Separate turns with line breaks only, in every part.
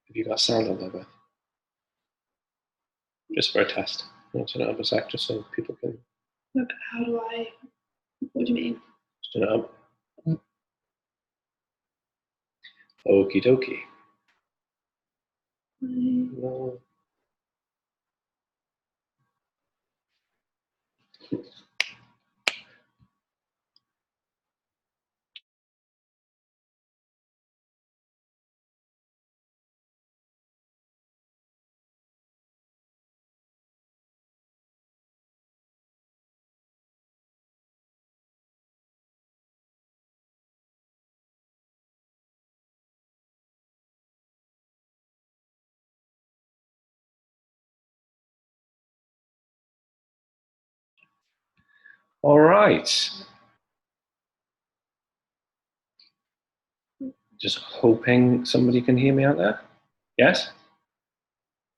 Have you got sound on there, Beth? Just for a test. I'll turn it up a sec just so people can.
Look, how do I? What do you mean?
Just turn it up. Okie dokie. No. All right. Just hoping somebody can hear me out there. Yes?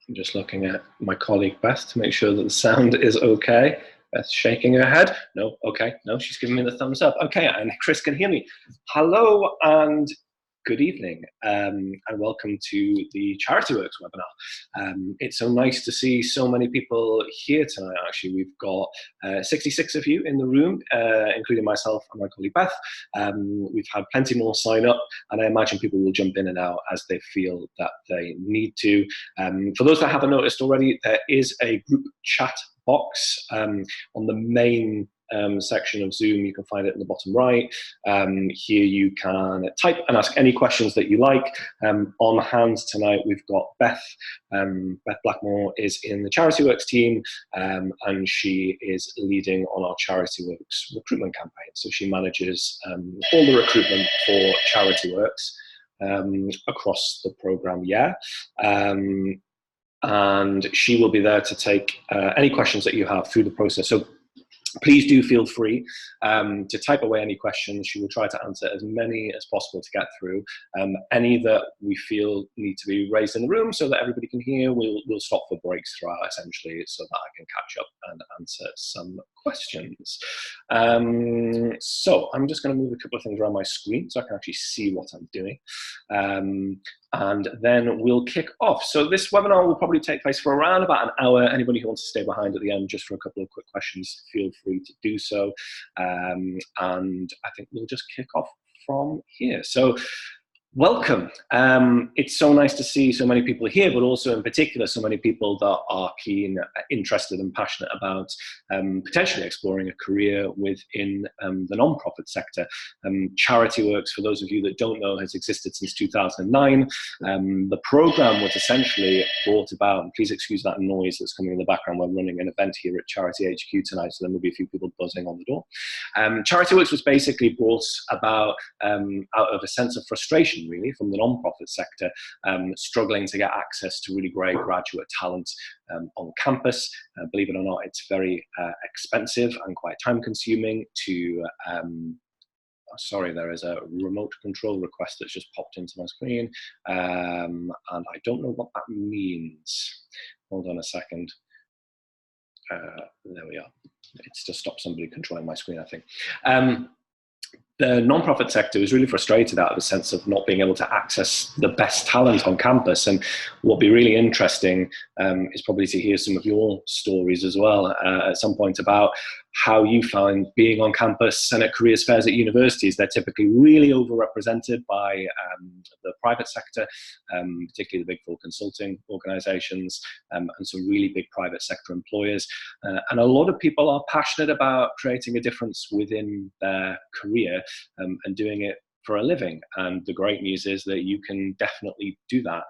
I'm just looking at my colleague Beth to make sure that the sound is okay. Beth's shaking her head. No, okay. No, she's giving me the thumbs up. Okay, and Chris can hear me. Hello and good evening, and welcome to the Charityworks webinar. It's so nice to see so many people here tonight. Actually, we've got 66 of you in the room, including myself and my colleague Beth. We've had plenty more sign up, and I imagine people will jump in and out as they feel that they need to. For those that haven't noticed already, there is a group chat box on the main section of Zoom. You can find it in the bottom right. Here you can type and ask any questions that you like. On hand tonight, we've got Beth. Beth Blackmore is in the Charityworks team, and she is leading on our Charityworks recruitment campaign. So she manages all the recruitment for Charityworks across the program, and she will be there to take any questions that you have through the process. So please do feel free to type away any questions. She will try to answer as many as possible to get through. Any that we feel need to be raised in the room so that everybody can hear, we'll stop for breaks throughout, essentially, so that I can catch up and answer some questions. So I'm just going to move a couple of things around my screen so I can actually see what I'm doing. And then we'll kick off. So this webinar will probably take place for around about an hour. Anybody who wants to stay behind at the end just for a couple of quick questions, feel free to do so. And I think we'll just kick off from here. So welcome. It's so nice to see so many people here, but also in particular so many people that are keen, interested and passionate about potentially exploring a career within the non-profit sector. Charityworks, for those of you that don't know, has existed since 2009. The program was essentially brought about, and please excuse that noise that's coming in the background. We're running an event here at Charity HQ tonight, so there may be a few people buzzing on the door. Charityworks was basically brought about out of a sense of frustration, really, from the non-profit sector, struggling to get access to really great graduate talent on campus. Believe it or not, it's very expensive and quite time-consuming to sorry, there is a remote control request that's just popped into my screen, and I don't know what that means. Hold on a second. There we are. It's to stop somebody controlling my screen, I think. The non-profit sector is really frustrated out of a sense of not being able to access the best talent on campus. And what would be really interesting is probably to hear some of your stories as well at some point about how you find being on campus and at careers fairs at universities. They're typically really overrepresented by the private sector, particularly the big four consulting organizations, and some really big private sector employers. And a lot of people are passionate about creating a difference within their career and doing it for a living. And the great news is that you can definitely do that.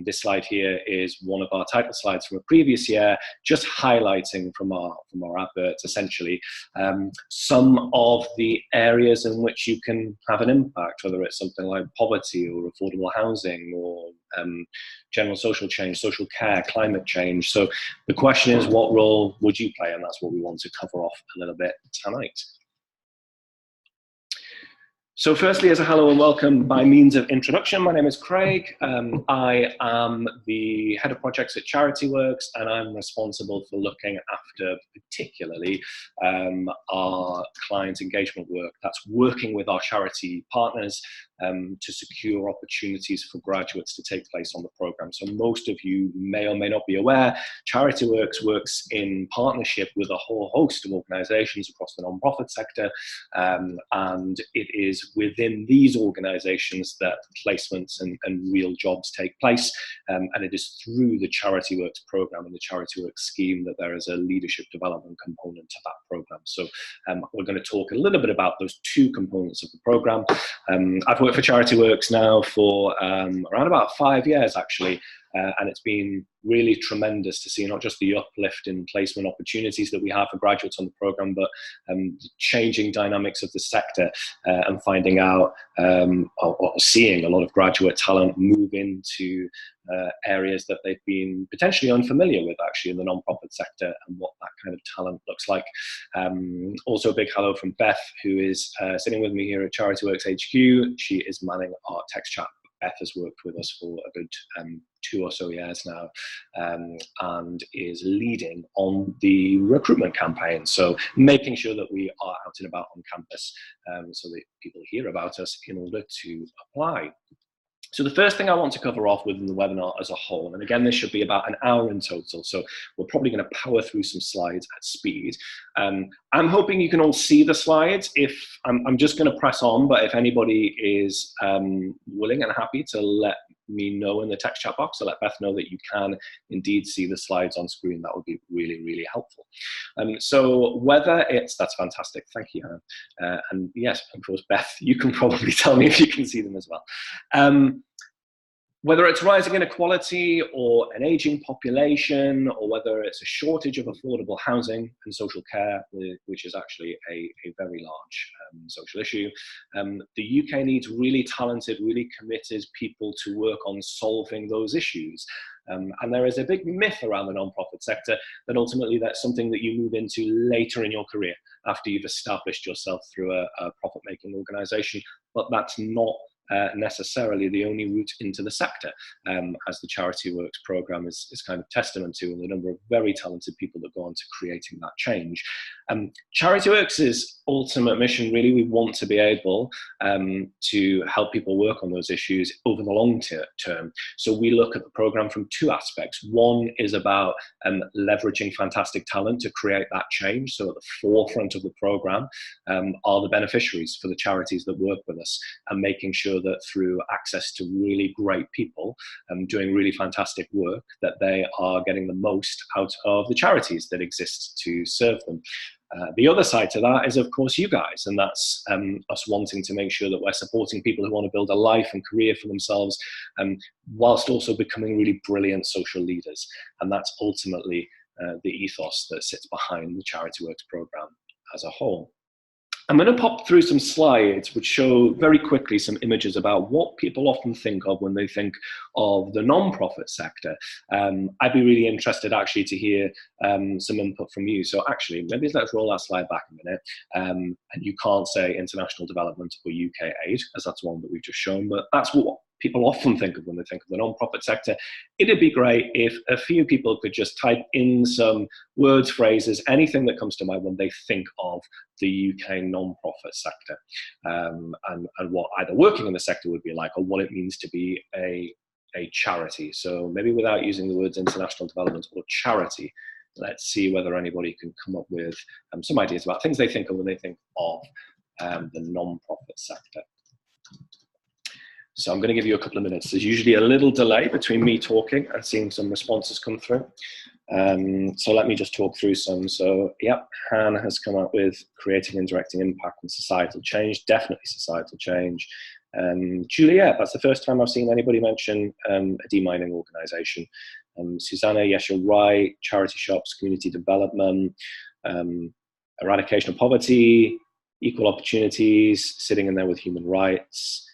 This slide here is one of our title slides from a previous year, just highlighting from our adverts, essentially, some of the areas in which you can have an impact, whether it's something like poverty or affordable housing or general social change, social care, climate change. So the question is, what role would you play? And that's what we want to cover off a little bit tonight. So firstly, as a hello and welcome by means of introduction, my name is Craig. I am the head of projects at Charityworks, and I'm responsible for looking after particularly our client engagement work. That's working with our charity partners to secure opportunities for graduates to take place on the program. So most of you may or may not be aware, Charityworks works in partnership with a whole host of organizations across the non-profit sector, and it is within these organizations that placements and real jobs take place, and it is through the Charityworks program and the Charityworks scheme that there is a leadership development component to that program. So we're going to talk a little bit about those two components of the program. I've worked for Charityworks now for around about 5 years actually, and it's been really tremendous to see not just the uplift in placement opportunities that we have for graduates on the program, but the changing dynamics of the sector and finding out or seeing a lot of graduate talent move into areas that they've been potentially unfamiliar with actually in the non-profit sector and what that kind of talent looks like. Also a big hello from Beth, who is sitting with me here at Charityworks HQ. She is manning our text chat. Beth has worked with us for a good 2 or so years now, and is leading on the recruitment campaign. So making sure that we are out and about on campus so that people hear about us in order to apply. So the first thing I want to cover off within the webinar as a whole, and again, this should be about an hour in total, so we're probably going to power through some slides at speed. I'm hoping you can all see the slides. If I'm just going to press on, but if anybody is willing and happy to let me know in the text chat box, so let Beth know that you can indeed see the slides on screen, that would be really, really helpful. So whether it's, that's fantastic, thank you, Hannah. And yes, of course, Beth, you can probably tell me if you can see them as well. Whether it's rising inequality or an aging population, or whether it's a shortage of affordable housing and social care, which is actually a very large social issue, the UK needs really talented, really committed people to work on solving those issues. And there is a big myth around the non-profit sector that ultimately that's something that you move into later in your career after you've established yourself through a profit-making organisation, but that's not necessarily the only route into the sector, as the Charityworks program is kind of testament to, and the number of very talented people that go on to creating that change. Charityworks' ultimate mission, really, we want to be able to help people work on those issues over the long term. So we look at the program from two aspects. One is about leveraging fantastic talent to create that change. So at the forefront of the program are the beneficiaries for the charities that work with us, and making sure that through access to really great people doing really fantastic work, that they are getting the most out of the charities that exist to serve them. The other side to that is, of course, you guys, and that's us wanting to make sure that we're supporting people who want to build a life and career for themselves, whilst also becoming really brilliant social leaders. And that's ultimately the ethos that sits behind the Charityworks program as a whole. I'm going to pop through some slides which show very quickly some images about what people often think of when they think of the non-profit sector. I'd be really interested actually to hear some input from you. So actually, maybe let's roll that slide back a minute. And you can't say international development or UK aid, as that's one that we've just shown, but that's what people often think of when they think of the non-profit sector. It'd be great if a few people could just type in some words, phrases, anything that comes to mind when they think of the UK non-profit sector, and what either working in the sector would be like, or what it means to be a charity. So maybe without using the words international development or charity, let's see whether anybody can come up with some ideas about things they think of when they think of the non-profit sector. So I'm going to give you a couple of minutes. There's usually a little delay between me talking and seeing some responses come through. So let me just talk through some. So, yep, Han has come up with creating and directing impact and societal change, definitely societal change. Juliet, that's the first time I've seen anybody mention a demining organisation. Susanna, yes, you're right, charity shops, community development, eradication of poverty, equal opportunities, sitting in there with human rights,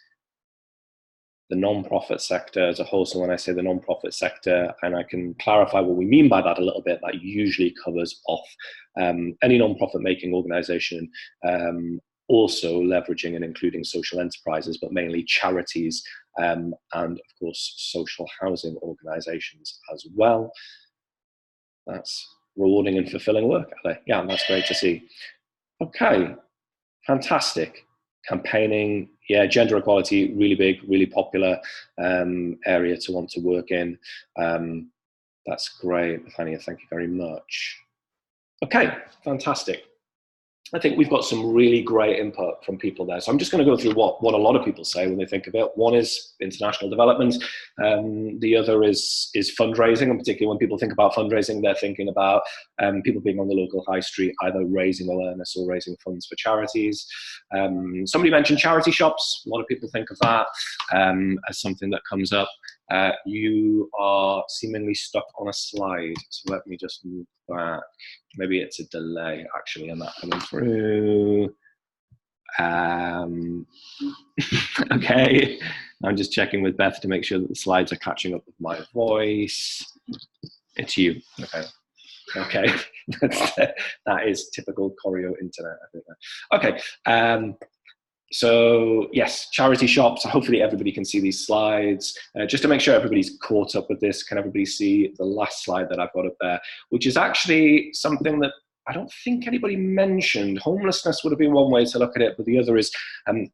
the non-profit sector as a whole. So when I say the non-profit sector, and I can clarify what we mean by that a little bit, that usually covers off any non-profit making organisation also leveraging and including social enterprises, but mainly charities and of course social housing organizations as well. That's rewarding and fulfilling work, Ali. Yeah, that's great to see. Okay, fantastic. Campaigning, yeah, gender equality, really big, really popular area to want to work in. That's great, Nathania, thank you very much. Okay, fantastic. I think we've got some really great input from people there. So I'm just going to go through what a lot of people say when they think of it. One is international development. The other is fundraising, and particularly when people think about fundraising, they're thinking about people being on the local high street, either raising awareness or raising funds for charities. Somebody mentioned charity shops. A lot of people think of that as something that comes up. You are seemingly stuck on a slide, so let me just move back. Maybe it's a delay actually in that coming through. Okay, I'm just checking with Beth to make sure that the slides are catching up with my voice. It's you, okay. Okay, that is typical Choreo internet, I think. Okay. So yes, charity shops. Hopefully everybody can see these slides. Just to make sure everybody's caught up with this, can everybody see the last slide that I've got up there, which is actually something that I don't think anybody mentioned. Homelessness would have been one way to look at it, but the other is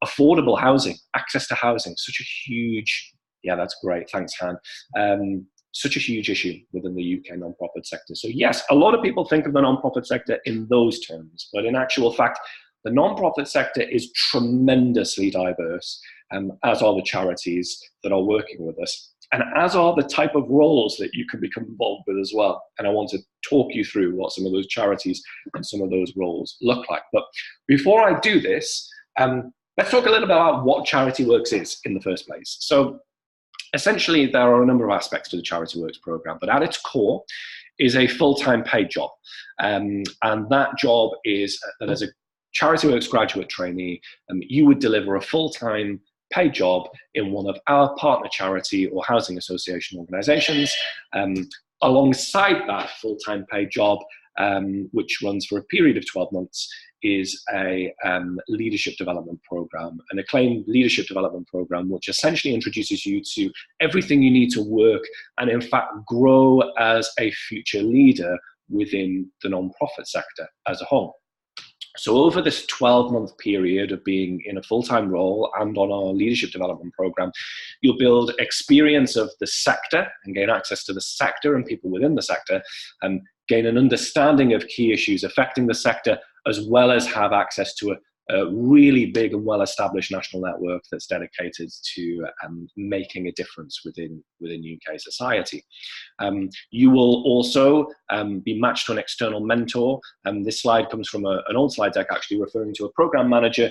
affordable housing, access to housing. Such a huge, yeah, that's great. Thanks, Han. Such a huge issue within the UK non-profit sector. So yes, a lot of people think of the non-profit sector in those terms, but in actual fact, the non-profit sector is tremendously diverse, as are the charities that are working with us, and as are the type of roles that you can become involved with as well. And I want to talk you through what some of those charities and some of those roles look like. But before I do this, let's talk a little bit about what Charityworks is in the first place. So essentially, there are a number of aspects to the Charityworks program, but at its core is a full-time paid job. And that job is that as a Charityworks graduate trainee, you would deliver a full-time paid job in one of our partner charity or housing association organizations. Alongside that full-time paid job, which runs for a period of 12 months, is a leadership development program, an acclaimed leadership development program, which essentially introduces you to everything you need to work and in fact grow as a future leader within the non-profit sector as a whole. So over this 12-month period of being in a full-time role and on our leadership development program, you'll build experience of the sector and gain access to the sector and people within the sector, and gain an understanding of key issues affecting the sector, as well as have access to a really big and well-established national network that's dedicated to making a difference within UK society. You will also be matched to an external mentor. This slide comes from an old slide deck actually referring to a program manager.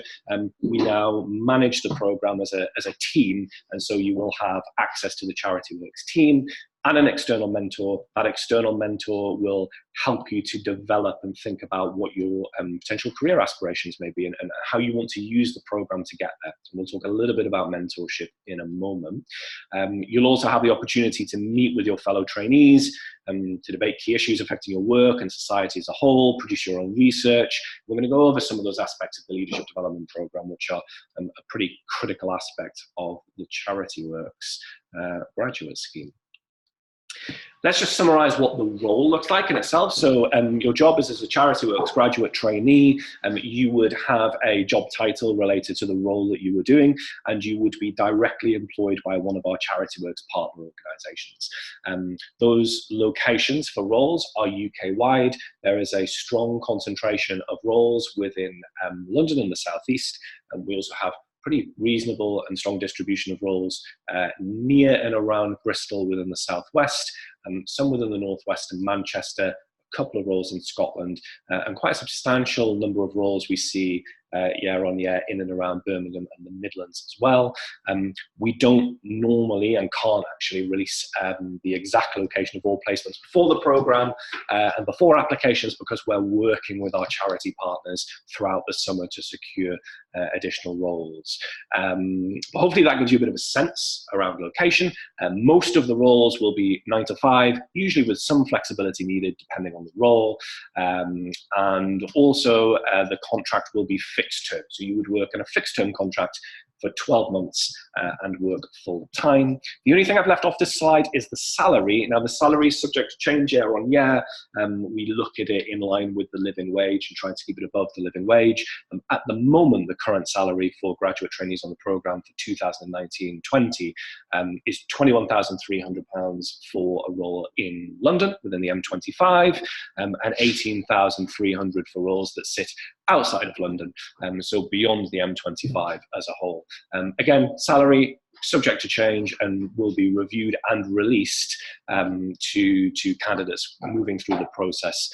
We now manage the program as a team, and so you will have access to the Charityworks team and an external mentor. That external mentor will help you to develop and think about what your potential career aspirations may be and how you want to use the program to get there. And we'll talk a little bit about mentorship in a moment. You'll also have the opportunity to meet with your fellow trainees to debate key issues affecting your work and society as a whole, produce your own research. We're going to go over some of those aspects of the leadership development program, which are a pretty critical aspect of the Charityworks graduate scheme. Let's just summarize what the role looks like in itself. So your job is as a Charityworks graduate trainee, you would have a job title related to the role that you were doing, and you would be directly employed by one of our Charityworks partner organizations. Those locations for roles are UK-wide. There is a strong concentration of roles within London and the Southeast, and we also have pretty reasonable and strong distribution of roles near and around Bristol within the Southwest, some within the Northwest and Manchester, a couple of roles in Scotland, and quite a substantial number of roles we see year on year in and around Birmingham and the Midlands as well. We don't normally and can't actually release the exact location of all placements before the program and before applications, because we're working with our charity partners throughout the summer to secure additional roles. But hopefully that gives you a bit of a sense around location. Most of the roles will be 9 to 5, usually with some flexibility needed depending on the role. And also the contract will be fixed fixed term. So you would work in a fixed term contract for 12 months and work full time. The only thing I've left off this slide is the salary. Now the salary is subject to change year on year. We look at it in line with the living wage and try to keep it above the living wage. At the moment, the current salary for graduate trainees on the programme for 2019-20 is £21,300 for a role in London within the M25 and £18,300 for roles that sit outside of London, so beyond the M25 as a whole. Again, salary subject to change and will be reviewed and released to candidates moving through the process,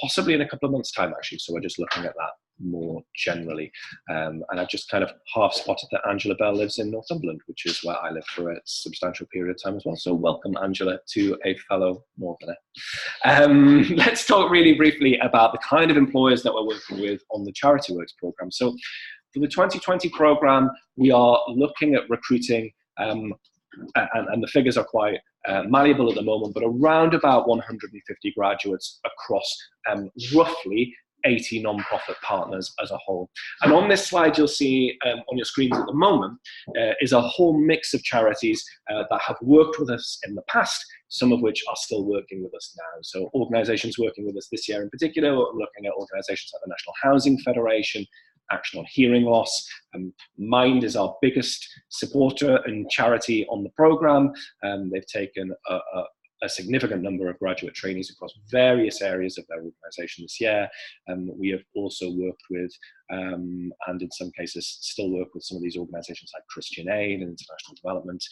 possibly in a couple of months' time, actually. So we're just looking at that more generally. And I've just kind of half spotted that Angela Bell lives in Northumberland, which is where I lived for a substantial period of time as well. So welcome, Angela, to a fellow Northerner. Let's talk really briefly about the kind of employers that we're working with on the Charityworks programme. So for the 2020 programme, we are looking at recruiting, and the figures are quite malleable at the moment, but around about 150 graduates across roughly 80 non-profit partners as a whole. And on this slide, you'll see on your screens at the moment is a whole mix of charities that have worked with us in the past, some of which are still working with us now. So organisations working with us this year in particular, we're looking at organisations like the National Housing Federation, Action on Hearing Loss. Mind is our biggest supporter and charity on the programme. They've taken a significant number of graduate trainees across various areas of their organisation this year. We have also worked with, and in some cases still work with, some of these organisations like Christian Aid and International Development,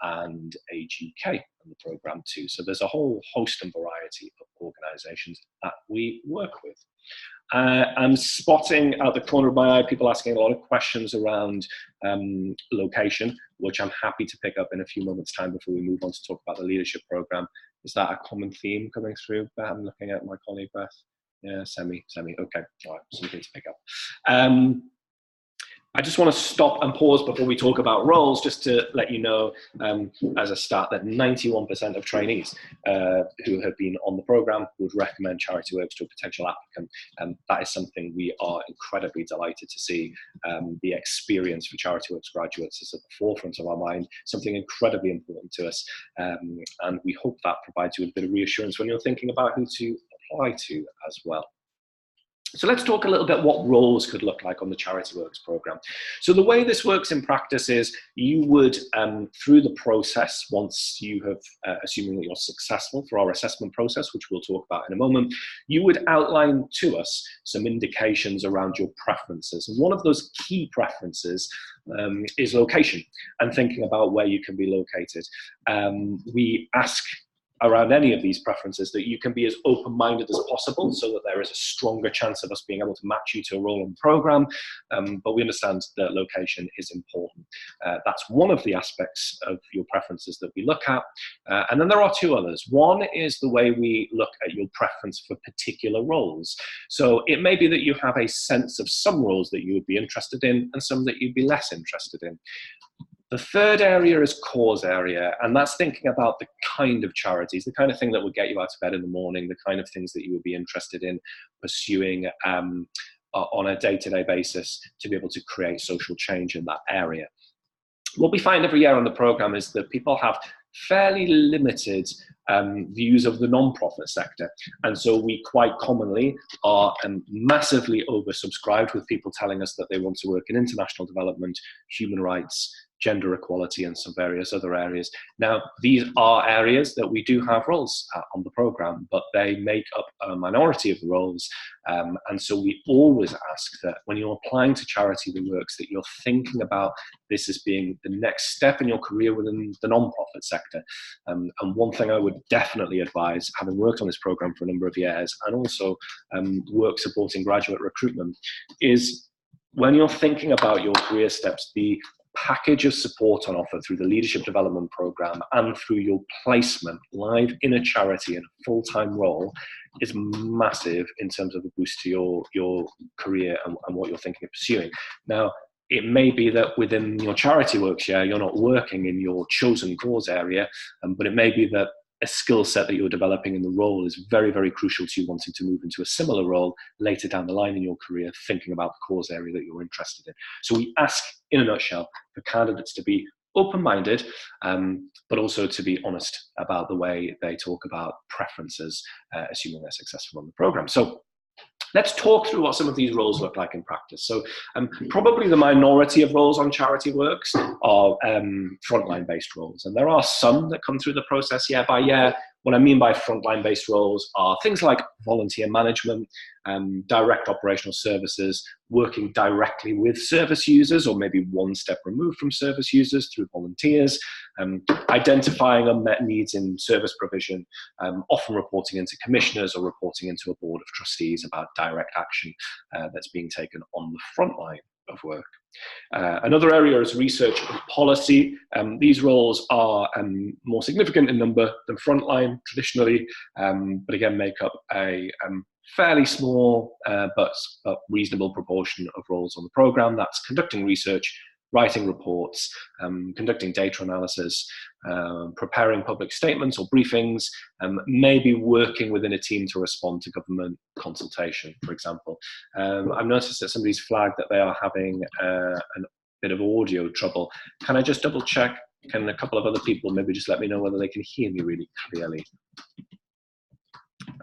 and Age UK on the programme too. So there's a whole host and variety of organisations that we work with. I'm spotting out the corner of my eye people asking a lot of questions around location, which I'm happy to pick up in a few moments' time before we move on to talk about the leadership programme. Is that a common theme coming through? I'm looking at my colleague Beth. Yeah, semi, okay, all right, something to pick up. I just want to stop and pause before we talk about roles, just to let you know as a start that 91% of trainees who have been on the programme would recommend Charityworks to a potential applicant. That is something we are incredibly delighted to see. The experience for Charityworks graduates is at the forefront of our mind, something incredibly important to us. And we hope that provides you with a bit of reassurance when you're thinking about who to apply to as well. So let's talk a little bit what roles could look like on the Charityworks programme. So the way this works in practice is you would, through the process, once you have, assuming that you're successful through our assessment process, which we'll talk about in a moment, you would outline to us some indications around your preferences. And one of those key preferences is location and thinking about where you can be located. We ask around any of these preferences that you can be as open-minded as possible so that there is a stronger chance of us being able to match you to a role in the programme, but we understand that location is important. That's one of the aspects of your preferences that we look at, and then there are two others. One is the way we look at your preference for particular roles. So it may be that you have a sense of some roles that you would be interested in and some that you'd be less interested in. The third area is cause area, and that's thinking about the kind of charities, the kind of thing that would get you out of bed in the morning, the kind of things that you would be interested in pursuing on a day-to-day basis to be able to create social change in that area. What we find every year on the programme is that people have fairly limited views of the non-profit sector. And so we quite commonly are massively oversubscribed with people telling us that they want to work in international development, human rights, gender equality, and some various other areas. Now, these are areas that we do have roles on the programme, but they make up a minority of the roles. And so we always ask that when you're applying to Charityworks, that you're thinking about this as being the next step in your career within the non-profit sector. And one thing I would definitely advise, having worked on this programme for a number of years and also work supporting graduate recruitment, is when you're thinking about your career steps, the package of support on offer through the leadership development programme and through your placement live in a charity in a full-time role is massive in terms of a boost to your career and what you're thinking of pursuing. Now, it may be that within your Charityworks year, you're not working in your chosen cause area, but it may be that a skill set that you're developing in the role is very, very crucial to you wanting to move into a similar role later down the line in your career, thinking about the cause area that you're interested in. So we ask, in a nutshell, for candidates to be open-minded, but also to be honest about the way they talk about preferences, assuming they're successful on the program. So let's talk through what some of these roles look like in practice. So probably the minority of roles on Charityworks are frontline-based roles. And there are some that come through the process year by year. What I mean by frontline-based roles are things like volunteer management, direct operational services, working directly with service users, or maybe one step removed from service users through volunteers, identifying unmet needs in service provision, often reporting into commissioners or reporting into a board of trustees about direct action that's being taken on the front line of work. Another area is research and policy. These roles are more significant in number than frontline traditionally, but again make up a fairly small but reasonable proportion of roles on the programme. That's conducting research, writing reports, conducting data analysis, preparing public statements or briefings, maybe working within a team to respond to government consultation, for example. I've noticed that somebody's flagged that they are having a bit of audio trouble. Can I just double check? Can a couple of other people maybe just let me know whether they can hear me really clearly?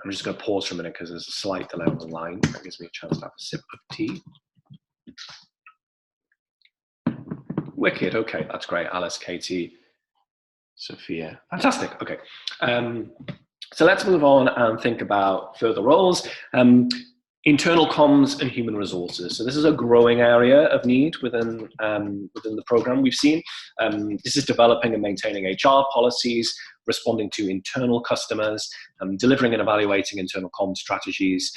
I'm just going to pause for a minute because there's a slight delay on the line. That gives me a chance to have a sip of tea. Wicked, okay, that's great. Alice, Katie, Sophia, fantastic, okay. So let's move on and think about further roles. Internal comms and human resources. So this is a growing area of need within the program we've seen. This is developing and maintaining HR policies, responding to internal customers, delivering and evaluating internal comms strategies.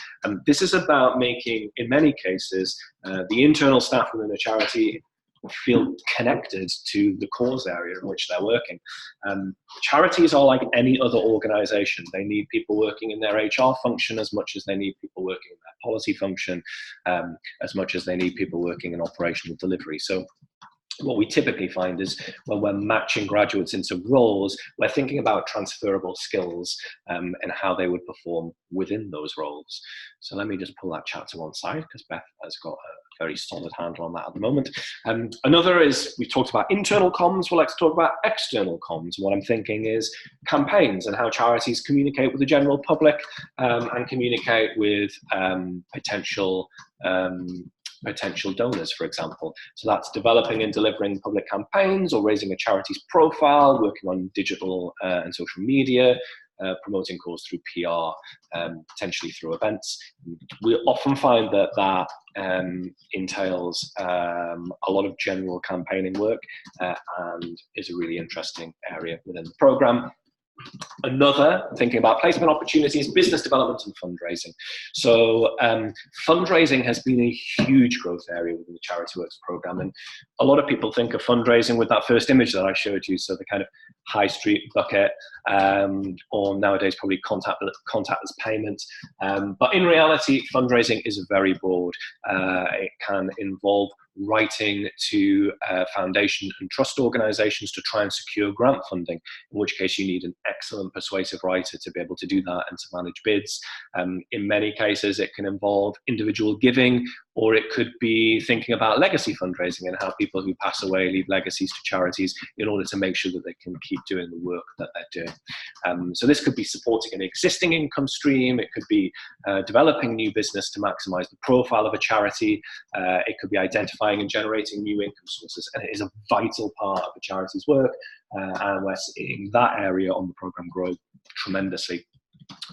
This is about making, in many cases, the internal staff within a charity feel connected to the cause area in which they're working. Charities are like any other organization. They need people working in their HR function as much as they need people working in their policy function, as much as they need people working in operational delivery. So what we typically find is when we're matching graduates into roles, we're thinking about transferable skills and how they would perform within those roles. So let me just pull that chat to one side because Beth has got a very solid handle on that at the moment. Another is, we've talked about internal comms, well, let's talk about external comms. What I'm thinking is campaigns and how charities communicate with the general public and communicate with potential donors, for example. So that's developing and delivering public campaigns or raising a charity's profile, working on digital and social media, promoting cause through PR, potentially through events. We often find that entails a lot of general campaigning work and is a really interesting area within the programme. Another, thinking about placement opportunities, business development and fundraising. So fundraising has been a huge growth area within the Charityworks programme, and a lot of people think of fundraising with that first image that I showed you, so the kind of high street bucket, or nowadays probably contactless payments. But in reality, fundraising is very broad. It can involve writing to foundation and trust organisations to try and secure grant funding, in which case you need an excellent persuasive writer to be able to do that and to manage bids. In many cases, it can involve individual giving, or it could be thinking about legacy fundraising and how people who pass away leave legacies to charities in order to make sure that they can keep doing the work that they're doing. So this could be supporting an existing income stream. It could be developing new business to maximise the profile of a charity. It could be identifying and generating new income sources. And it is a vital part of the charity's work. And we're seeing that area on the programme grow tremendously.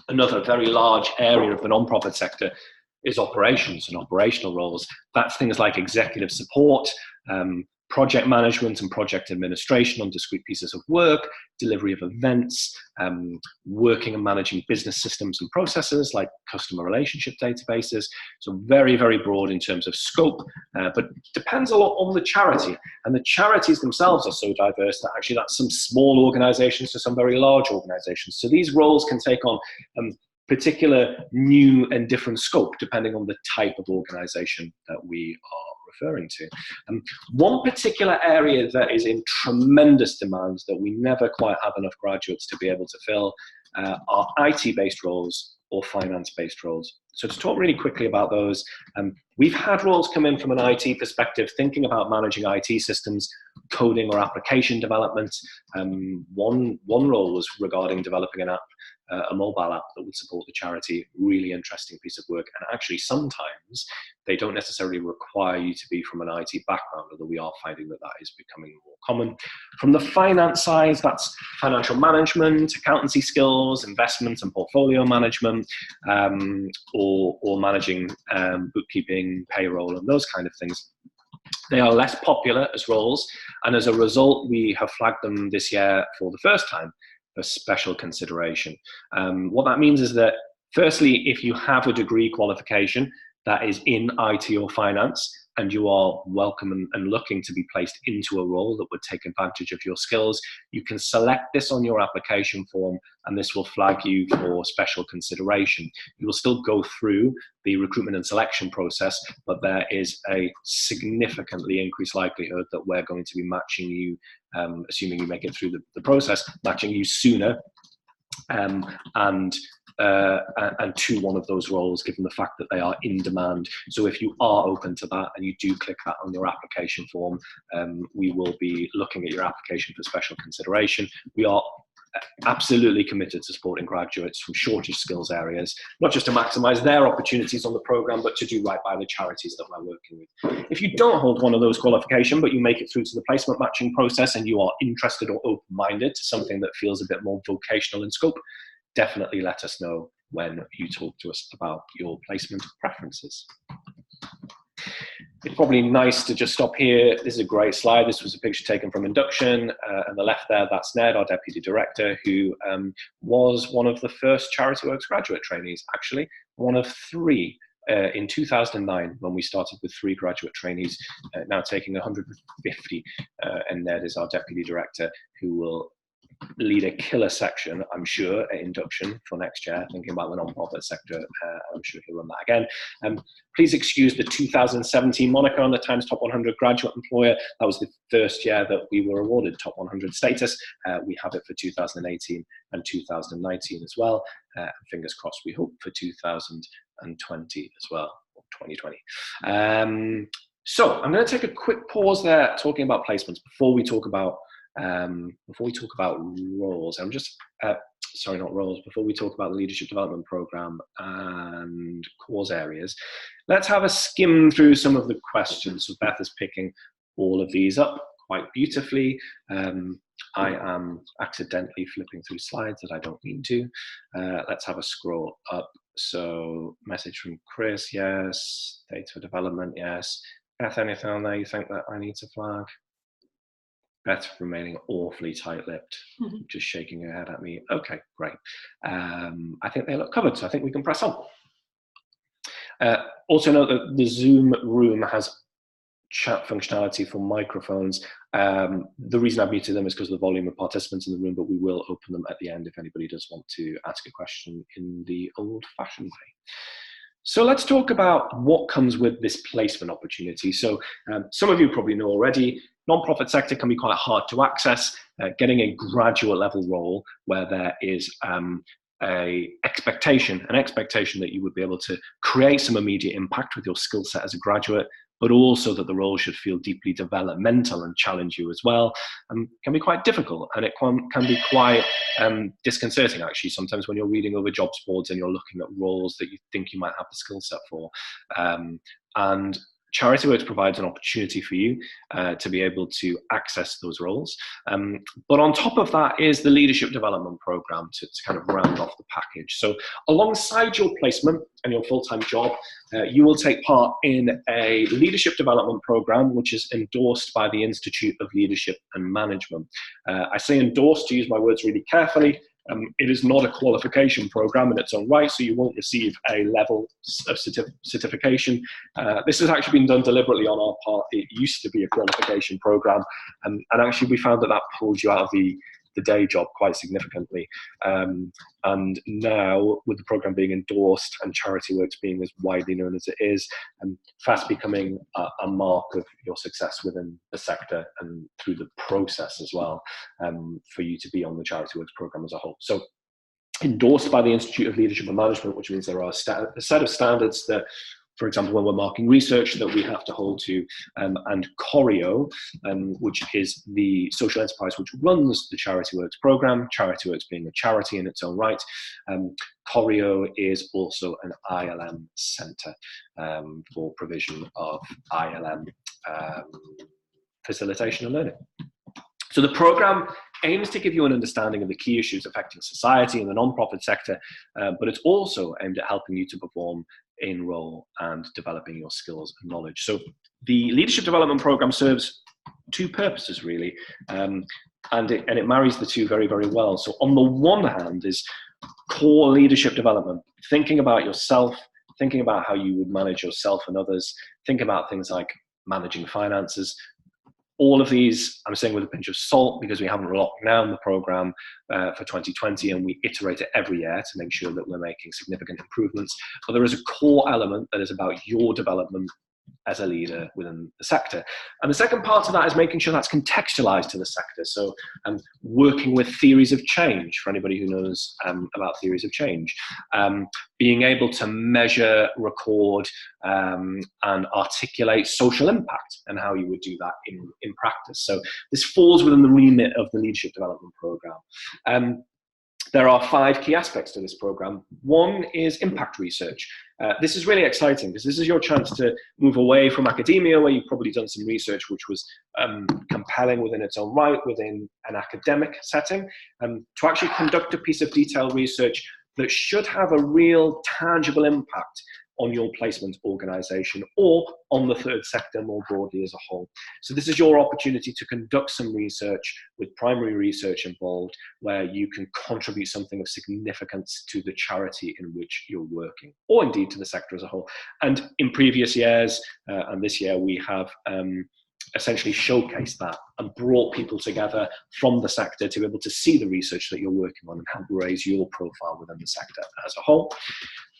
Another very large area of the non-profit sector is operations and operational roles. That's things like executive support, project management and project administration on discrete pieces of work, delivery of events, working and managing business systems and processes like customer relationship databases. So very, very broad in terms of scope, but depends a lot on the charity. And the charities themselves are so diverse that actually that's some small organizations to some very large organizations. So these roles can take on particular new and different scope depending on the type of organization that we are referring to. One particular area that is in tremendous demand that we never quite have enough graduates to be able to fill are IT-based roles or finance-based roles. So to talk really quickly about those, we've had roles come in from an IT perspective, thinking about managing IT systems, coding or application development. One role was regarding developing an app, a mobile app that would support the charity. Really interesting piece of work. And actually, sometimes they don't necessarily require you to be from an IT background, although we are finding that that is becoming more common. From the finance side, that's financial management, accountancy skills, investment and portfolio management, or managing bookkeeping, payroll, and those kind of things. They are less popular as roles, and as a result, we have flagged them this year for the first time for special consideration. What that means is that, firstly, if you have a degree qualification that is in IT or finance, and you are welcome and looking to be placed into a role that would take advantage of your skills, you can select this on your application form, and this will flag you for special consideration. You will still go through the recruitment and selection process, but there is a significantly increased likelihood that we're going to be matching you, assuming you make it through the process, matching you sooner and to one of those roles, given the fact that they are in demand. So if you are open to that and you do click that on your application form, we will be looking at your application for special consideration. We are absolutely committed to supporting graduates from shortage skills areas, not just to maximise their opportunities on the programme, but to do right by the charities that we're working with. If you don't hold one of those qualifications, but you make it through to the placement matching process and you are interested or open-minded to something that feels a bit more vocational in scope, definitely let us know when you talk to us about your placement preferences. It's probably nice to just stop here. This is a great slide. This was a picture taken from induction. On the left there, that's Ned, our Deputy Director, who was one of the first Charityworks graduate trainees, actually, one of 3 in 2009 when we started with 3 graduate trainees, now taking 150. And Ned is our Deputy Director, who will lead a killer section, I'm sure, at induction for next year, thinking about the non-profit sector. I'm sure he'll run that again. Please excuse the 2017 moniker on the Times Top 100 Graduate Employer. That was the first year that we were awarded Top 100 status. We have it for 2018 and 2019 as well. Fingers crossed, we hope for 2020 as well, or 2020. So I'm going to take a quick pause there talking about placements before we talk about roles. Before we talk about the leadership development program and cause areas, let's have a skim through some of the questions. So Beth is picking all of these up quite beautifully. I am accidentally flipping through slides that I don't mean to. Let's have a scroll up. So message from Chris, yes. Data development, yes. Beth, anything on there you think that I need to flag? Beth remaining awfully tight-lipped, just shaking her head at me. Okay, great. I think they look covered, so I think we can press on. Also note that the Zoom room has chat functionality for microphones. The reason I've muted them is because of the volume of participants in the room, but we will open them at the end if anybody does want to ask a question in the old-fashioned way. So let's talk about what comes with this placement opportunity. So some of you probably know already, non-profit sector can be quite hard to access. Getting a graduate level role where there is an expectation that you would be able to create some immediate impact with your skill set as a graduate, but also that the role should feel deeply developmental and challenge you as well, can be quite difficult, and it can be quite disconcerting actually sometimes when you're reading over jobs boards and you're looking at roles that you think you might have the skill set for. And Charityworks provides an opportunity for you to be able to access those roles. But on top of that is the leadership development program to kind of round off the package. So alongside your placement and your full-time job, you will take part in a leadership development program, which is endorsed by the Institute of Leadership and Management. I say endorsed to use my words really carefully. It is not a qualification program in its own right, so you won't receive a level of certification. This has actually been done deliberately on our part. It used to be a qualification program, and actually we found that that pulls you out of the the day job quite significantly. And now, with the program being endorsed and Charityworks being as widely known as it is, fast becoming a mark of your success within the sector and through the process as well, for you to be on the Charityworks program as a whole. So, endorsed by the Institute of Leadership and Management, which means there are a set of standards that, for example, when we're marking research, that we have to hold to, and Choreo, which is the social enterprise which runs the Charityworks program, Charityworks being a charity in its own right. Choreo is also an ILM centre for provision of ILM facilitation and learning. So the program aims to give you an understanding of the key issues affecting society in the non-profit sector, but it's also aimed at helping you to perform in role and developing your skills and knowledge. So the leadership development program serves two purposes, really, and it marries the two very, very well. So on the one hand is core leadership development, thinking about yourself, thinking about how you would manage yourself and others, think about things like managing finances. All of these, I'm saying with a pinch of salt, because we haven't locked down the program for 2020, and we iterate it every year to make sure that we're making significant improvements. But there is a core element that is about your development as a leader within the sector. And the second part of that is making sure that's contextualized to the sector. So working with theories of change, for anybody who knows about theories of change, being able to measure, record, and articulate social impact and how you would do that in practice. So this falls within the remit of the leadership development program. There are 5 key aspects to this program. One is impact research. This is really exciting because this is your chance to move away from academia, where you've probably done some research which was compelling within its own right, within an academic setting, to actually conduct a piece of detailed research that should have a real tangible impact on your placement organisation or on the third sector more broadly as a whole. So this is your opportunity to conduct some research with primary research involved, where you can contribute something of significance to the charity in which you're working, or indeed to the sector as a whole. And in previous years, and this year, we have essentially showcased that and brought people together from the sector to be able to see the research that you're working on and help raise your profile within the sector as a whole.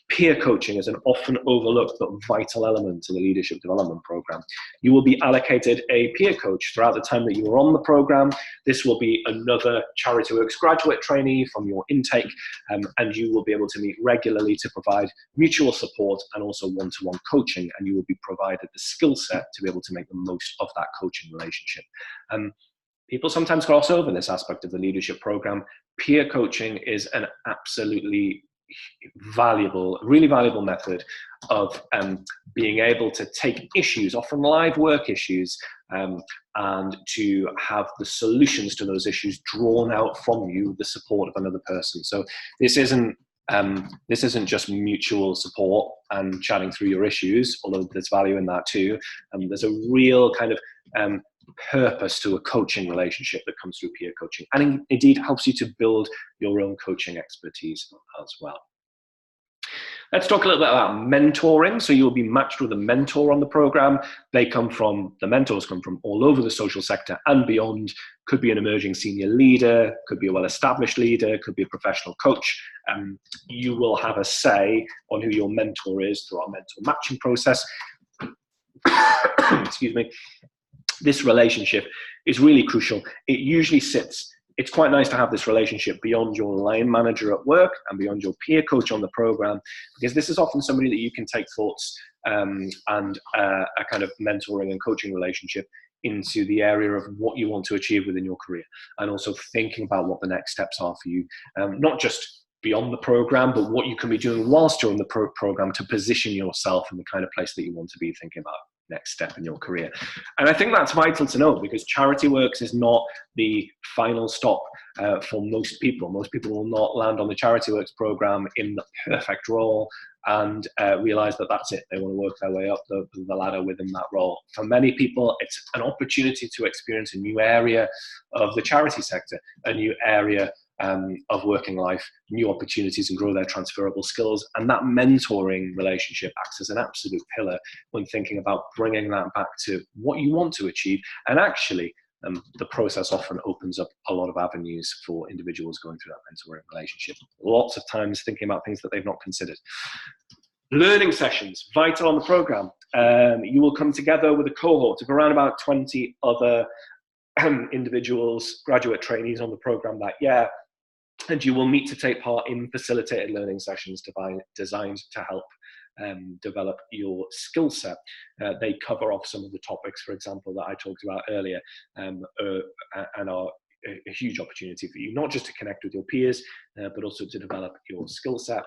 Peer coaching is an often overlooked but vital element to the leadership development program. You will be allocated a peer coach throughout the time that you are on the program. This will be another Charityworks graduate trainee from your intake, and you will be able to meet regularly to provide mutual support and also one-to-one coaching, and you will be provided the skill set to be able to make the most of that coaching relationship. People sometimes gloss over this aspect of the leadership program. Peer coaching is an absolutely valuable, really valuable method of being able to take issues, often live work issues, and to have the solutions to those issues drawn out from you, the support of another person. So this isn't just mutual support and chatting through your issues, although there's value in that too. There's a real kind of purpose to a coaching relationship that comes through peer coaching, and indeed helps you to build your own coaching expertise as well. Let's talk a little bit about mentoring. So you'll be matched with a mentor on the program. The mentors come from all over the social sector and beyond. Could be an emerging senior leader, could be a well-established leader, could be a professional coach. You will have a say on who your mentor is through our mentor matching process. Excuse me. This relationship is really crucial. It usually sits, it's quite nice to have this relationship beyond your line manager at work and beyond your peer coach on the program, because this is often somebody that you can take thoughts and a kind of mentoring and coaching relationship into the area of what you want to achieve within your career, and also thinking about what the next steps are for you, not just beyond the program, but what you can be doing whilst you're in the program to position yourself in the kind of place that you want to be thinking about next step in your career. And I think that's vital to note, because Charityworks is not the final stop for most people. Most people will not land on the Charityworks program in the perfect role and realize that that's it. They want to work their way up the ladder within that role. For many people, it's an opportunity to experience a new area of the charity sector, a new area of working life, new opportunities, and grow their transferable skills. And that mentoring relationship acts as an absolute pillar when thinking about bringing that back to what you want to achieve, and actually the process often opens up a lot of avenues for individuals going through that mentoring relationship. Lots of times thinking about things that they've not considered. Learning sessions, vital on the program. You will come together with a cohort of around about 20 other individuals, graduate trainees on the program that year, and you will meet to take part in facilitated learning sessions designed to help develop your skill set. They cover off some of the topics, for example, that I talked about earlier, and are a huge opportunity for you, not just to connect with your peers, but also to develop your skill set.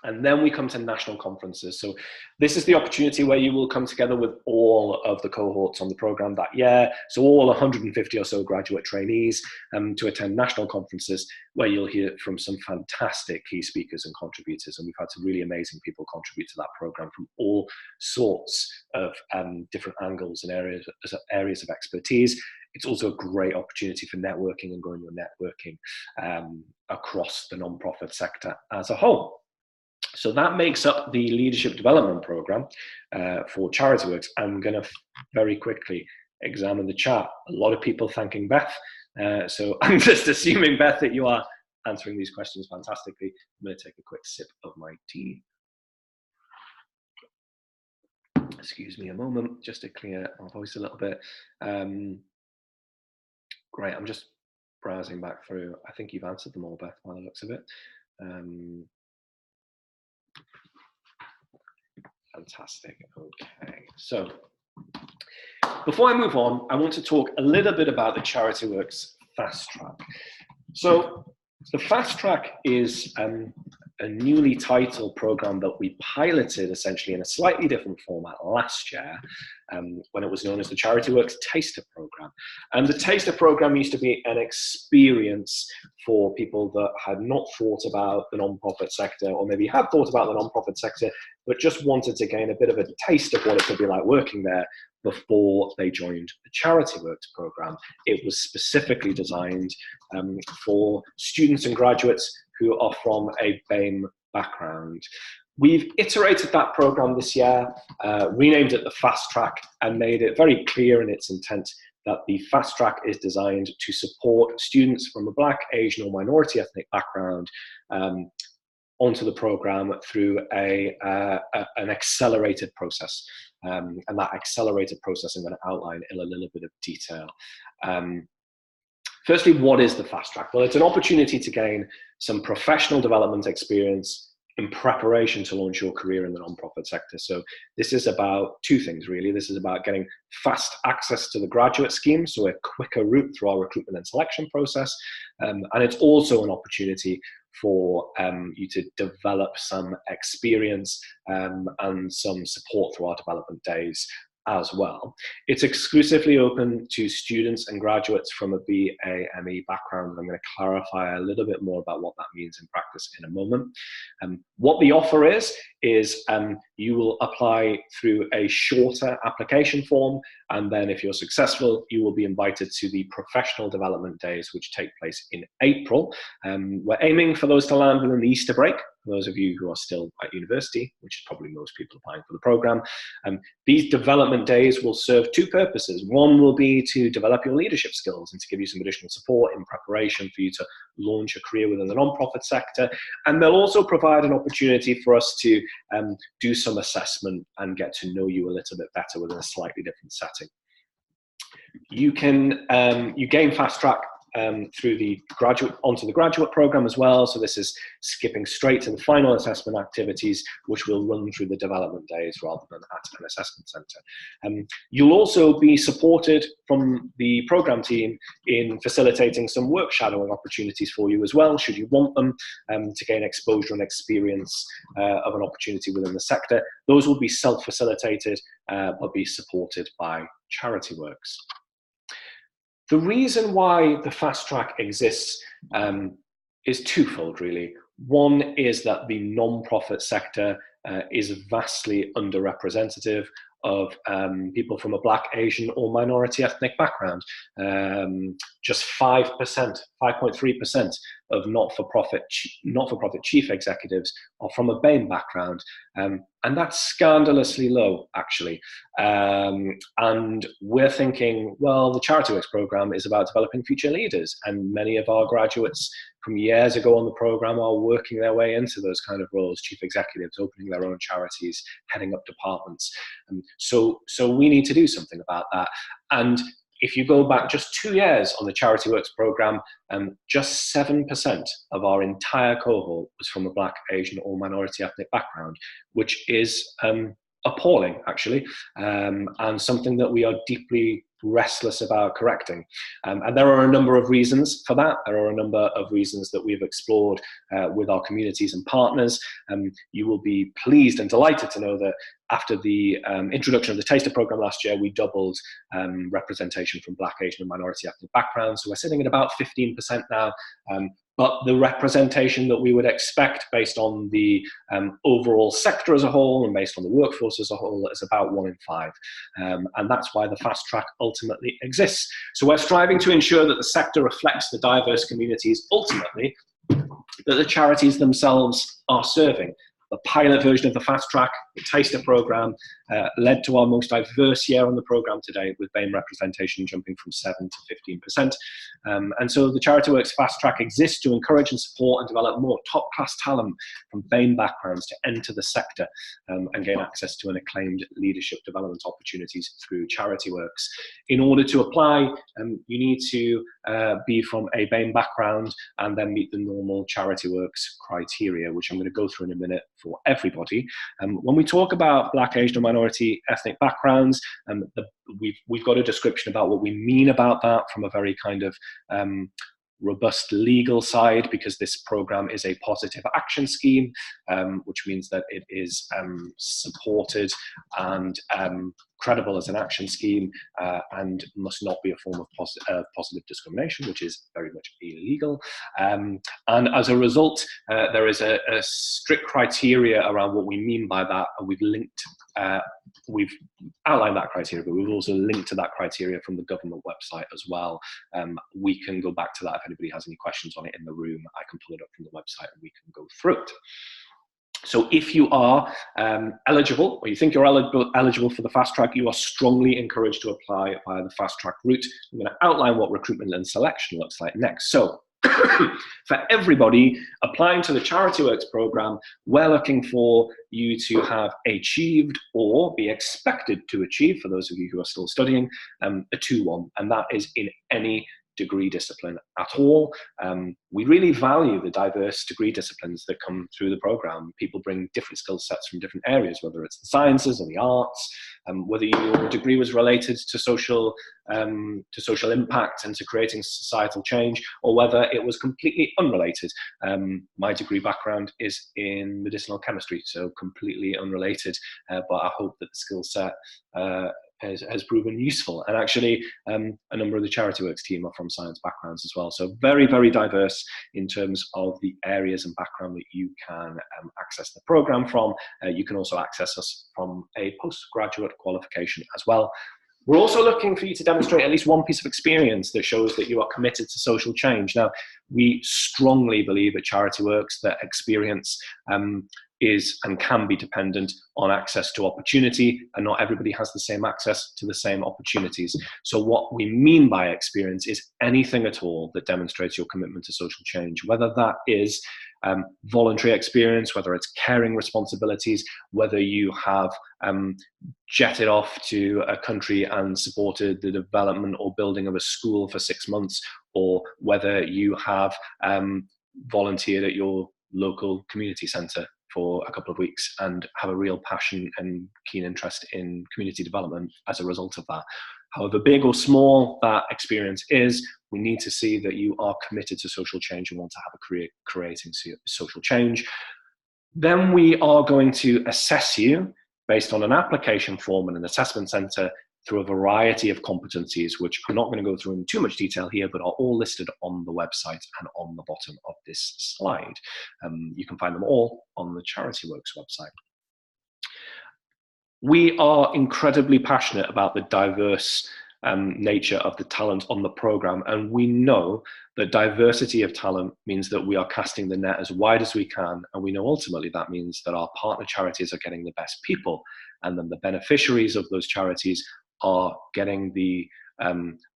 And then we come to national conferences. So this is the opportunity where you will come together with all of the cohorts on the program that year. So all 150 or so graduate trainees to attend national conferences where you'll hear from some fantastic key speakers and contributors. And we've had some really amazing people contribute to that program from all sorts of different angles and areas of expertise. It's also a great opportunity for networking and growing your networking across the nonprofit sector as a whole. So that makes up the leadership development program for Charityworks. I'm going to very quickly examine the chat. A lot of people thanking Beth. So I'm just assuming, Beth, that you are answering these questions fantastically. I'm going to take a quick sip of my tea. Excuse me a moment, just to clear my voice a little bit. Great, I'm just browsing back through. I think you've answered them all, Beth, by the looks of it. Fantastic. Okay, so before I move on, I want to talk a little bit about the Charityworks Fast Track. So the Fast Track is a newly titled program that we piloted essentially in a slightly different format last year when it was known as the Charityworks Taster Program. And the Taster Program used to be an experience for people that had not thought about the nonprofit sector, or maybe had thought about the nonprofit sector, but just wanted to gain a bit of a taste of what it could be like working there before they joined the Charityworks program. It was specifically designed for students and graduates who are from a BAME background. We've iterated that program this year, renamed it the Fast Track, and made it very clear in its intent that the Fast Track is designed to support students from a Black, Asian, or minority ethnic background onto the program through an accelerated process. And that accelerated process I'm going to outline in a little bit of detail. Firstly, what is the Fast Track? Well, it's an opportunity to gain some professional development experience in preparation to launch your career in the nonprofit sector. So this is about two things, really. This is about getting fast access to the graduate scheme, so a quicker route through our recruitment and selection process. And it's also an opportunity for you to develop some experience and some support through our development days as well. It's exclusively open to students and graduates from a BAME background. I'm going to clarify a little bit more about what that means in practice in a moment. What the offer is you will apply through a shorter application form, and then if you're successful, you will be invited to the professional development days, which take place in April. We're aiming for those to land within the Easter break, for those of you who are still at university, which is probably most people applying for the program. These development days will serve two purposes. One will be to develop your leadership skills and to give you some additional support in preparation for you to launch a career within the nonprofit sector. And they'll also provide an opportunity for us to do some assessment and get to know you a little bit better within a slightly different setting. You can you gain Fast Track through the onto the graduate program as well. So this is skipping straight to the final assessment activities, which will run through the development days rather than at an assessment centre. You'll also be supported from the program team in facilitating some work shadowing opportunities for you as well, should you want them, to gain exposure and experience of an opportunity within the sector. Those will be self-facilitated, but be supported by Charityworks. The reason why the Fast Track exists is twofold, really. One is that the non-profit sector is vastly underrepresentative of people from a Black, Asian, or minority ethnic background. Just 5%, 5.3% of not-for-profit chief executives are from a BAME background, and that's scandalously low, actually. And we're thinking, well, the Charityworks program is about developing future leaders, and many of our graduates from years ago on the program are working their way into those kind of roles, chief executives, opening their own charities, heading up departments. So we need to do something about that. And if you go back just 2 years on the Charityworks program, just 7% of our entire cohort was from a Black, Asian, or minority ethnic background, which is appalling, actually, and something that we are deeply restless about correcting. And there are a number of reasons for that. There are a number of reasons that we've explored with our communities and partners. You will be pleased and delighted to know that after the introduction of the Taster program last year, we doubled representation from Black, Asian, and minority ethnic backgrounds. So we're sitting at about 15% now. But the representation that we would expect based on the overall sector as a whole and based on the workforce as a whole is about 1 in 5. And that's why the fast track ultimately exists. So we're striving to ensure that the sector reflects the diverse communities ultimately that the charities themselves are serving. The pilot version of the fast track, the Taster program, led to our most diverse year on the program today, with BAME representation jumping from 7 to 15%. And so the Charityworks fast track exists to encourage and support and develop more top-class talent from BAME backgrounds to enter the sector and gain access to an acclaimed leadership development opportunities through Charityworks. In order to apply, you need to be from a BAME background and then meet the normal Charityworks criteria, which I'm going to go through in a minute for everybody. When we talk about Black, Asian, and minority ethnic backgrounds, we've got a description about what we mean about that from a very kind of robust legal side, because this program is a positive action scheme, which means that it is supported and credible as an action scheme and must not be a form of positive discrimination, which is very much illegal. And as a result, there is a strict criteria around what we mean by that, and we've outlined that criteria, but we've also linked to that criteria from the government website as well. We can go back to that if anybody has any questions on it in the room. I can pull it up from the website and we can go through it. So if you are eligible, or you think you're eligible for the fast track, you are strongly encouraged to apply via the fast track route. I'm going to outline what recruitment and selection looks like next. So for everybody applying to the Charityworks program, we're looking for you to have achieved or be expected to achieve, for those of you who are still studying, a 2-1, and that is in any degree discipline at all. We really value the diverse degree disciplines that come through the program. People bring different skill sets from different areas, whether it's the sciences or the arts, whether your degree was related to social impact and to creating societal change, or whether it was completely unrelated. My degree background is in medicinal chemistry, so completely unrelated, but I hope that the skill set has proven useful. And actually, a number of the Charityworks team are from science backgrounds as well. So very, very diverse in terms of the areas and background that you can access the program from. You can also access us from a postgraduate qualification as well. We're also looking for you to demonstrate at least one piece of experience that shows that you are committed to social change. Now, we strongly believe at Charityworks that experience is and can be dependent on access to opportunity, and not everybody has the same access to the same opportunities. So what we mean by experience is anything at all that demonstrates your commitment to social change, whether that is voluntary experience, whether it's caring responsibilities, whether you have jetted off to a country and supported the development or building of a school for 6 months, or whether you have volunteered at your local community centre for a couple of weeks and have a real passion and keen interest in community development as a result of that. However big or small that experience is, we need to see that you are committed to social change and want to have a career creating social change. Then we are going to assess you based on an application form and an assessment centre through a variety of competencies, which I'm not going to go through in too much detail here, but are all listed on the website and on the bottom of this slide. You can find them all on the Charityworks website. We are incredibly passionate about the diverse nature of the talent on the program. And we know that diversity of talent means that we are casting the net as wide as we can. And we know ultimately that means that our partner charities are getting the best people, and then the beneficiaries of those charities are getting the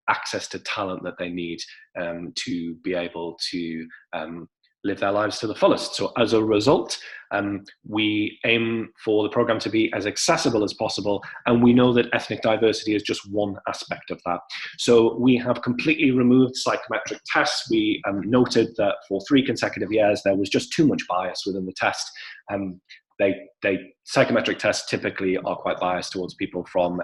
access to talent that they need to be able to live their lives to the fullest. So as a result, we aim for the program to be as accessible as possible, and we know that ethnic diversity is just one aspect of that. So we have completely removed psychometric tests. We noted that for 3 consecutive years there was just too much bias within the test. Psychometric tests typically are quite biased towards people from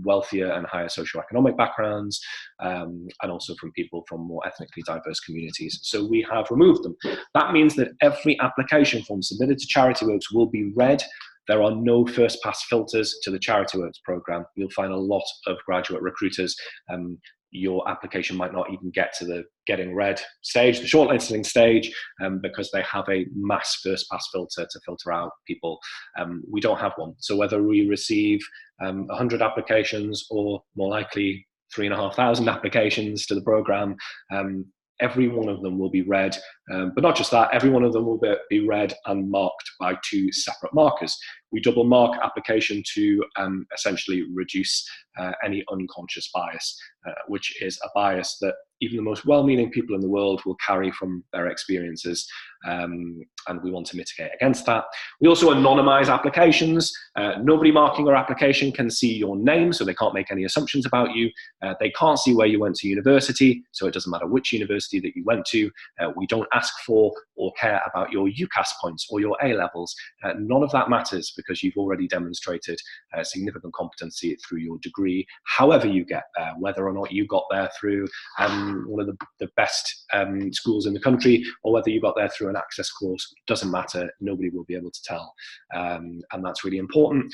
wealthier and higher socioeconomic backgrounds, and also from people from more ethnically diverse communities. So we have removed them. That means that every application form submitted to Charityworks will be read. There are no first pass filters to the Charityworks program. You'll find a lot of graduate recruiters, your application might not even get to the getting read stage, the shortlisting stage, because they have a mass first pass filter to filter out people. We don't have one. So whether we receive 100 applications or more likely 3,500 applications to the program, every one of them will be read, but not just that, every one of them will be read and marked by 2 separate markers. We double mark application to essentially reduce any unconscious bias, which is a bias that even the most well-meaning people in the world will carry from their experiences, and we want to mitigate against that. We also anonymize applications. Nobody marking our application can see your name, so they can't make any assumptions about you. They can't see where you went to university, so it doesn't matter which university that you went to. We don't ask for or care about your UCAS points or your A-levels. None of that matters because you've already demonstrated significant competency through your degree, however you get there, whether or not you got there through one of the best schools in the country, or whether you got there through an access course, doesn't matter. Nobody will be able to tell. And that's really important.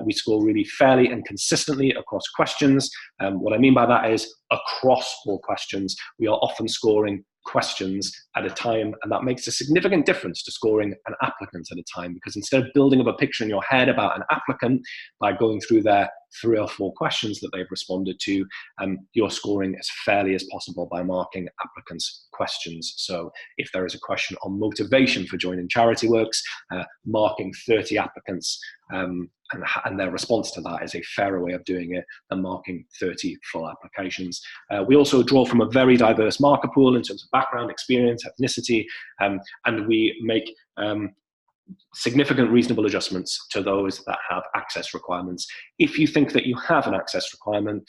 We score really fairly and consistently across questions. What I mean by that is across all questions. We are often scoring questions at a time, and that makes a significant difference to scoring an applicant at a time, because instead of building up a picture in your head about an applicant by going through their 3 or 4 questions that they've responded to, you're scoring as fairly as possible by marking applicants' questions. So if there is a question on motivation for joining Charityworks, marking 30 applicants and their response to that is a fairer way of doing it than marking 30 full applications. We also draw from a very diverse marker pool in terms of background, experience, ethnicity, and we make significant reasonable adjustments to those that have access requirements. If you think that you have an access requirement,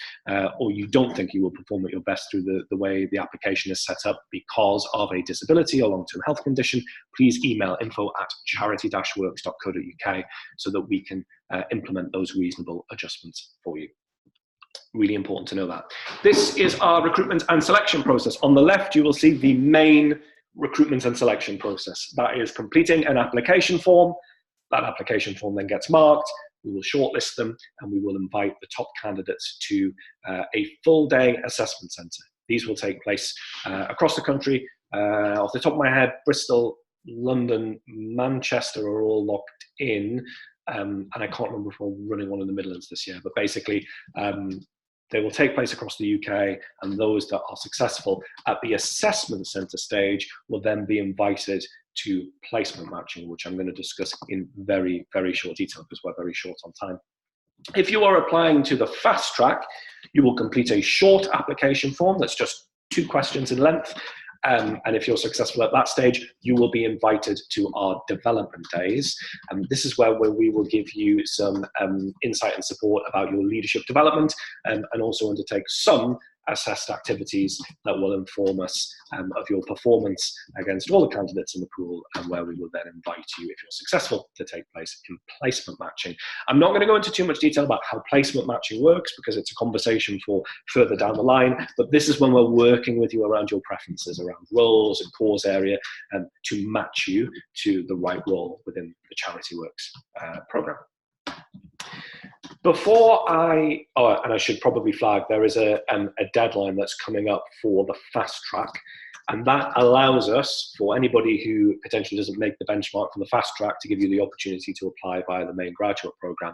or you don't think you will perform at your best through the way the application is set up because of a disability or long-term health condition, please email info@charity-works.co.uk so that we can implement those reasonable adjustments for you. Really important to know that. This is our recruitment and selection process. On the left, you will see the main recruitment and selection process. That is completing an application form. That application form then gets marked. We will shortlist them, and we will invite the top candidates to a full-day assessment centre. These will take place across the country. Off the top of my head, Bristol, London, Manchester are all locked in, and I can't remember if we're running one in the Midlands this year, but basically they will take place across the UK, and those that are successful at the assessment centre stage will then be invited to placement matching, which I'm going to discuss in very, very short detail because we're very short on time. If you are applying to the fast track, you will complete a short application form that's just 2 questions in length. And if you're successful at that stage, you will be invited to our development days. This is where we will give you some insight and support about your leadership development, and also undertake some assessed activities that will inform us of your performance against all the candidates in the pool, and where we will then invite you, if you're successful, to take place in placement matching. I'm not going to go into too much detail about how placement matching works because it's a conversation for further down the line, but this is when we're working with you around your preferences, around roles and course area, to match you to the right role within the Charityworks program. Before and I should probably flag, there is a deadline that's coming up for the fast track. And that allows us, for anybody who potentially doesn't make the benchmark for the fast track, to give you the opportunity to apply via the main graduate program.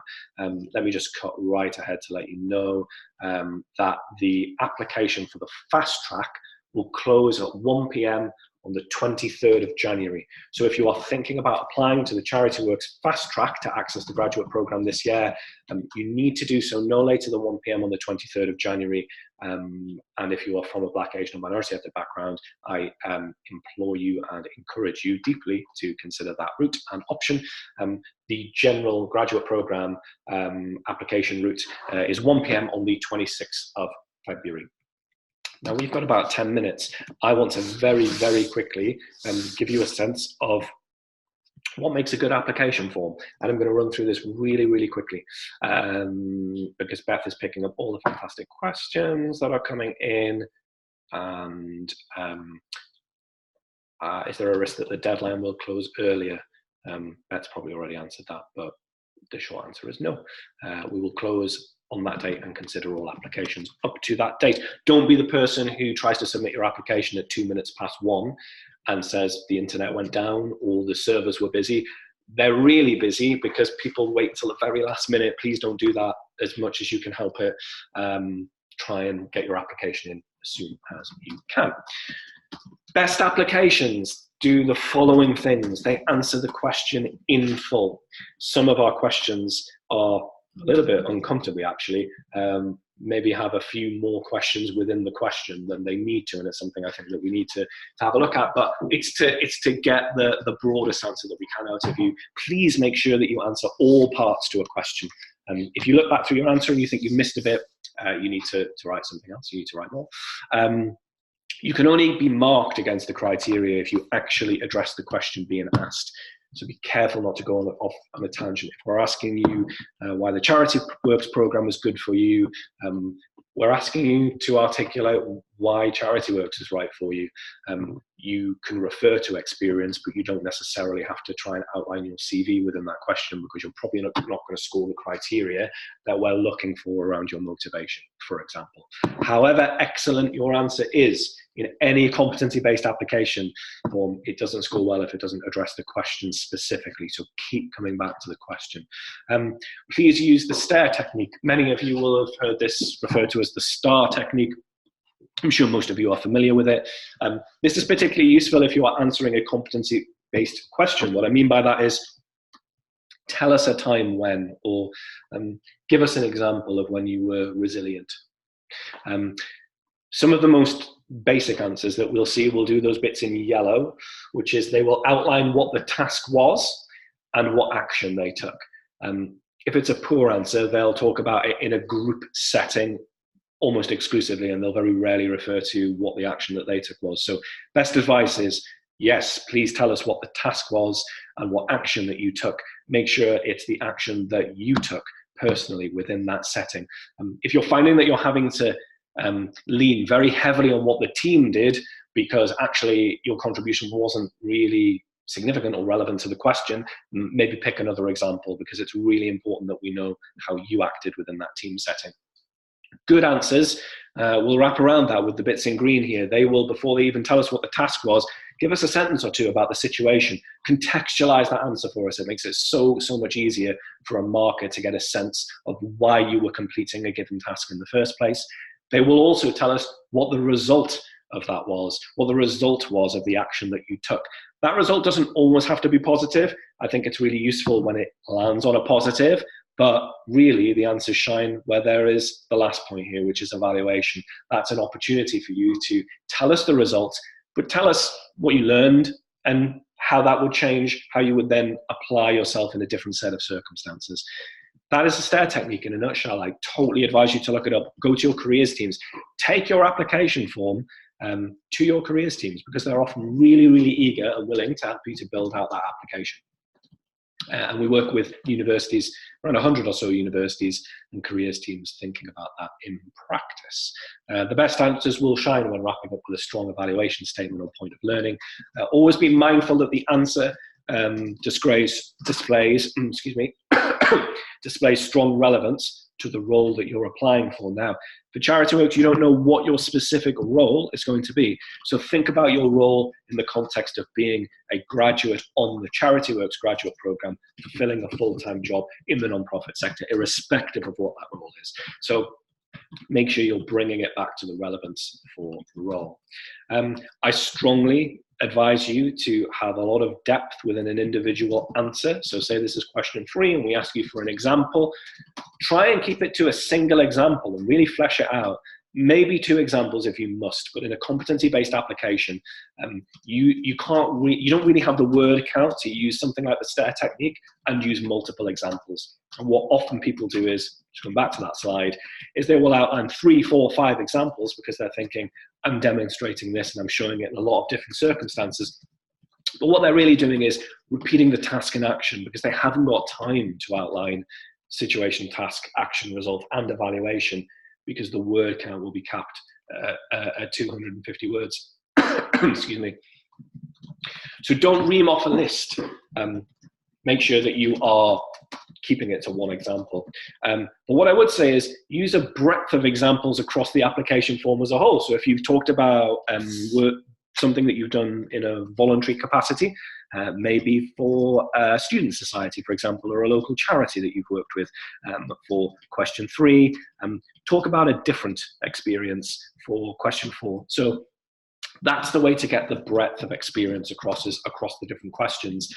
Let me just cut right ahead to let you know that the application for the fast track will close at 1 p.m. on the 23rd of January. So if you are thinking about applying to the Charityworks fast track to access the graduate program this year, you need to do so no later than 1 p.m. on the 23rd of January. And if you are from a Black, Asian, or minority ethnic background, I implore you and encourage you deeply to consider that route and option. The general graduate program application route is 1 p.m. on the 26th of February. Now we've got about 10 minutes. I want to very, very quickly give you a sense of what makes a good application form. And I'm going to run through this really, really quickly because Beth is picking up all the fantastic questions that are coming in. And is there a risk that the deadline will close earlier? Beth's probably already answered that, but the short answer is no. We will close on that date and consider all applications up to that date. Don't be the person who tries to submit your application at 1:02 and says the internet went down or the servers were busy. They're really busy because people wait till the very last minute. Please don't do that as much as you can help it. Try and get your application in as soon as you can. Best applications do the following things. They answer the question in full. Some of our questions are a little bit uncomfortably, actually, maybe have a few more questions within the question than they need to, and it's something I think that we need to have a look at, but it's to get the broadest answer that we can out of you. Please make sure that you answer all parts to a question. If you look back through your answer and you think you missed a bit, you need to write something else, you need to write more. You can only be marked against the criteria if you actually address the question being asked. So be careful not to go off on a tangent. If we're asking you why the Charityworks program was good for you, we're asking you to articulate why Charityworks is right for you. You can refer to experience, but you don't necessarily have to try and outline your CV within that question because you're probably not going to score the criteria that we're looking for around your motivation, for example. However excellent your answer is in any competency-based application form, it doesn't score well if it doesn't address the question specifically. So keep coming back to the question. Please use the STAR technique. Many of you will have heard this referred to as the STAR technique. I'm sure most of you are familiar with it. This is particularly useful if you are answering a competency-based question. What I mean by that is, tell us a time when, or give us an example of when you were resilient. Some of the most basic answers that we'll see will do those bits in yellow, which is they will outline what the task was and what action they took. If it's a poor answer, they'll talk about it in a group setting almost exclusively, and they'll very rarely refer to what the action that they took was. So best advice is, yes, please tell us what the task was and what action that you took. Make sure it's the action that you took personally within that setting. If you're finding that you're having to lean very heavily on what the team did because actually your contribution wasn't really significant or relevant to the question, maybe pick another example because it's really important that we know how you acted within that team setting. Good answers will wrap around that with the bits in green here. They will, before they even tell us what the task was, give us a sentence or two about the situation. Contextualize that answer for us. It makes it so much easier for a marker to get a sense of why you were completing a given task in the first place. They will also tell us what the result of that was, what the result was of the action that you took. That result doesn't always have to be positive. I think it's really useful when it lands on a positive, but really the answers shine where there is the last point here, which is evaluation. That's an opportunity for you to tell us the results, but tell us what you learned and how that would change, how you would then apply yourself in a different set of circumstances. That is the STAR technique in a nutshell. I totally advise you to look it up. Go to your careers teams. Take your application form to your careers teams because they're often really eager and willing to help you to build out that application. And we work with universities, around 100 or so universities and careers teams thinking about that in practice. The best answers will shine when wrapping up with a strong evaluation statement or point of learning. Always be mindful that the answer displays displays strong relevance to the role that you're applying for. Now, For Charityworks, you don't know what your specific role is going to be. So think about your role in the context of being a graduate on the Charityworks graduate program, fulfilling a full-time job in the nonprofit sector, irrespective of what that role is. So make sure you're bringing it back to the relevance for the role. I strongly advise you to have a lot of depth within an individual answer. So say this is question 3 and we ask you for an example. Try and keep it to a single example and really flesh it out. Maybe 2 examples if you must, but in a competency-based application, you don't really have the word count to use something like the STAIR technique and use multiple examples. And what often people do is, to come back to that slide, is they will outline 3, 4, 5 examples because they're thinking, I'm demonstrating this and I'm showing it in a lot of different circumstances. But what they're really doing is repeating the task in action because they haven't got time to outline situation, task, action, result, and evaluation, because the word count will be capped at 250 words. Excuse me. So don't ream off a list. Make sure that you are keeping it to 1 example. But what I would say is use a breadth of examples across the application form as a whole. So if you've talked about something that you've done in a voluntary capacity, maybe for a student society, for example, or a local charity that you've worked with. For question 3, talk about a different experience for question 4. So that's the way to get the breadth of experience across the different questions.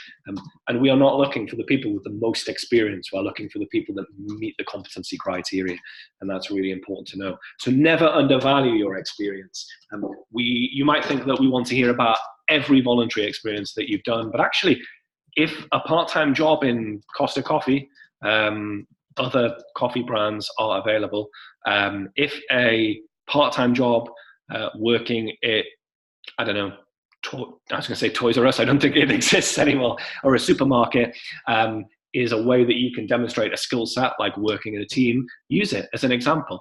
And we are not looking for the people with the most experience. We're looking for the people that meet the competency criteria. And that's really important to know. So never undervalue your experience. You might think that we want to hear about every voluntary experience that you've done, but actually, if a part-time job in Costa Coffee, other coffee brands are available, if a part-time job working at, I don't know, I was going to say Toys R Us, I don't think it exists anymore, or a supermarket, is a way that you can demonstrate a skill set, like working in a team. Use it as an example.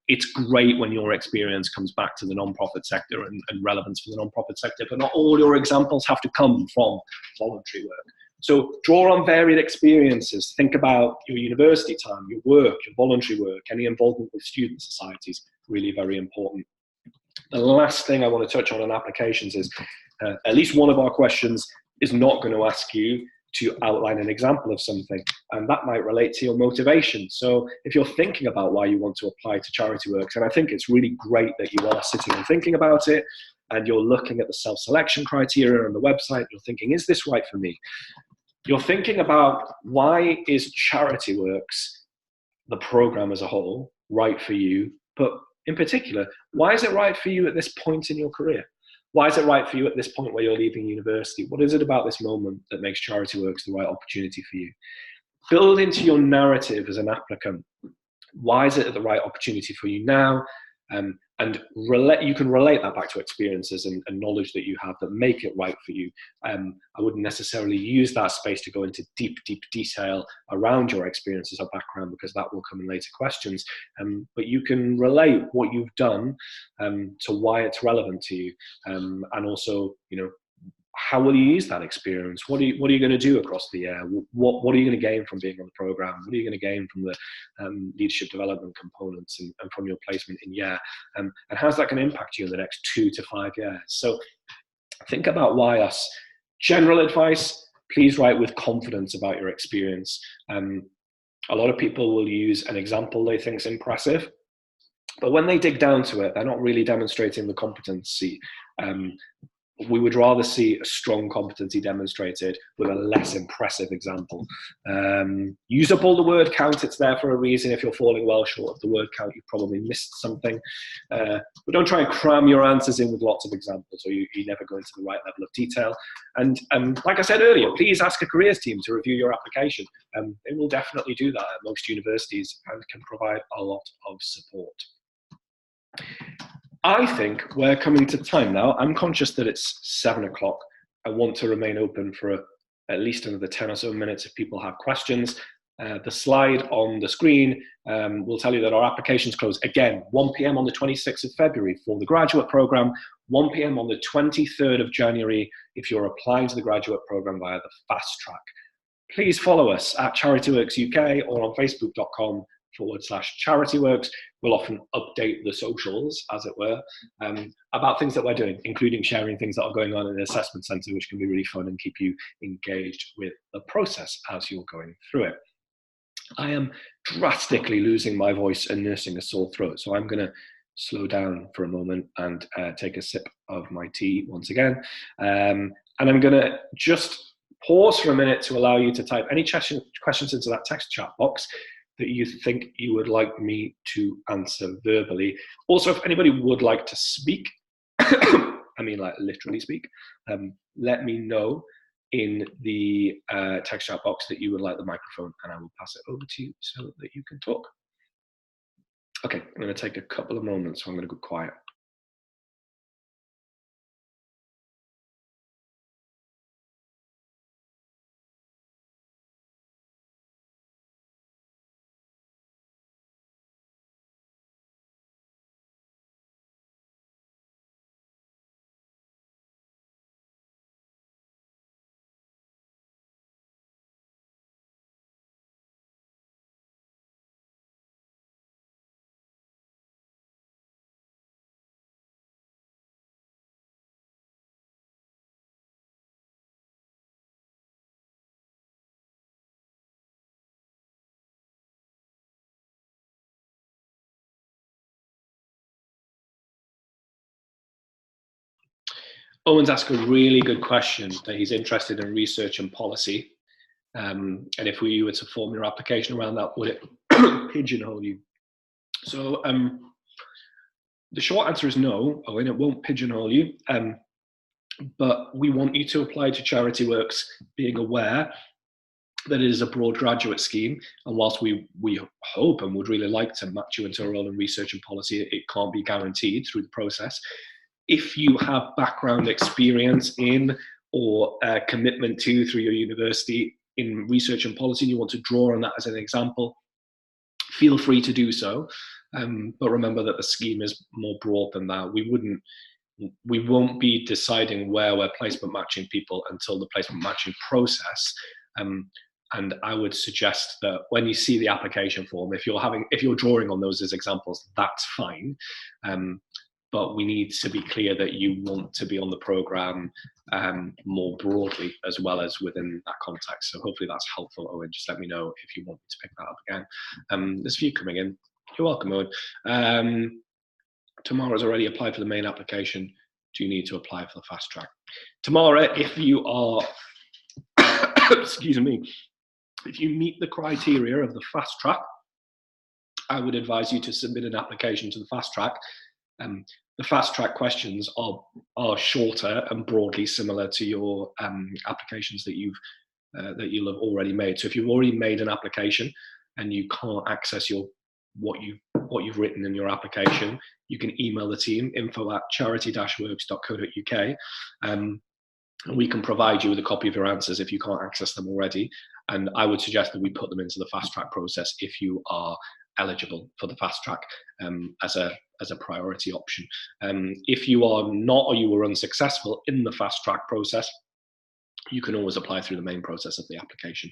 It's great when your experience comes back to the nonprofit sector and relevance for the nonprofit sector, but not all your examples have to come from voluntary work. So draw on varied experiences. Think about your university time, your work, your voluntary work, any involvement with student societies, really very important. The last thing I want to touch on applications is at least one of our questions is not going to ask you to outline an example of something, and that might relate to your motivation. So if you're thinking about why you want to apply to Charityworks, and I think it's really great that you are sitting and thinking about it, and you're looking at the self-selection criteria on the website, you're thinking, is this right for me? You're thinking about, why is Charityworks, the program as a whole, right for you? But in particular, why is it right for you at this point in your career? Why is it right for you at this point where you're leaving university? What is it about this moment that makes Charityworks the right opportunity for you? Build into your narrative as an applicant. Why is it the right opportunity for you now? And you can relate that back to experiences and knowledge that you have that make it right for you. I wouldn't necessarily use that space to go into deep detail around your experiences or background, because that will come in later questions. But you can relate what you've done to why it's relevant to you, and also, how will you use that experience? What are you going to do across the year? What are you going to gain from being on the program? What are you going to gain from the leadership development components and from your placement in year? And how's that going to impact you in the next 2 to 5 years? So think about why us. General advice, please write with confidence about your experience. A lot of people will use an example they think is impressive, but when they dig down to it, they're not really demonstrating the competency. We would rather see a strong competency demonstrated with a less impressive example. Use up all the word count, it's there for a reason. If you're falling well short of the word count, you've probably missed something. But don't try and cram your answers in with lots of examples, or you never go into the right level of detail. And like I said earlier, please ask a careers team to review your application. They will definitely do that at most universities and can provide a lot of support. I think we're coming to time now. I'm conscious that it's 7 o'clock. I want to remain open for at least another 10 or so minutes if people have questions. The slide on the screen will tell you that our applications close again 1 p.m. on the 26th of February for the graduate program, 1 p.m. on the 23rd of January if you're applying to the graduate program via the fast track. Please follow us at Charityworks UK or on facebook.com charityworks. We'll often update the socials, as it were, about things that we're doing, including sharing things that are going on in the assessment centre, which can be really fun and keep you engaged with the process as you're going through it. I am drastically losing my voice and nursing a sore throat, so I'm going to slow down for a moment and take a sip of my tea once again. And I'm going to just pause for a minute to allow you to type any questions into that text chat box that you think you would like me to answer verbally. Also, if anybody would like to speak, I mean like literally speak, let me know in the text chat box that you would like the microphone, and I will pass it over to you so that you can talk. Okay, I'm going to take a couple of moments, so I'm going to go quiet. Owen's asked a really good question, that he's interested in research and policy. And if we were to form your application around that, would it pigeonhole you? So the short answer is no, Owen, it won't pigeonhole you. But we want you to apply to Charityworks being aware that it is a broad graduate scheme. And whilst we hope and would really like to match you into a role in research and policy, it can't be guaranteed through the process. If you have background experience in or commitment to through your university in research and policy, and you want to draw on that as an example, feel free to do so. But remember that the scheme is more broad than that. We won't be deciding where we're placement matching people until the placement matching process. And I would suggest that when you see the application form, if you're drawing on those as examples, that's fine. But we need to be clear that you want to be on the programme more broadly as well as within that context. So hopefully that's helpful, Owen. Just let me know if you want me to pick that up again. There's a few coming in. You're welcome, Owen. Tamara's already applied for the main application. Do you need to apply for the fast track? Tamara, if you are, excuse me, if you meet the criteria of the fast track, I would advise you to submit an application to the fast track. The fast track questions are shorter and broadly similar to your applications that you'll have already made. So if you've already made an application and you can't access what you've written in your application, you can email the team, info@charity-works.co.uk, and we can provide you with a copy of your answers if you can't access them already. And I would suggest that we put them into the fast track process if you are eligible for the fast track as a priority option. If you are not, or you were unsuccessful in the fast track process, you can always apply through the main process of the application.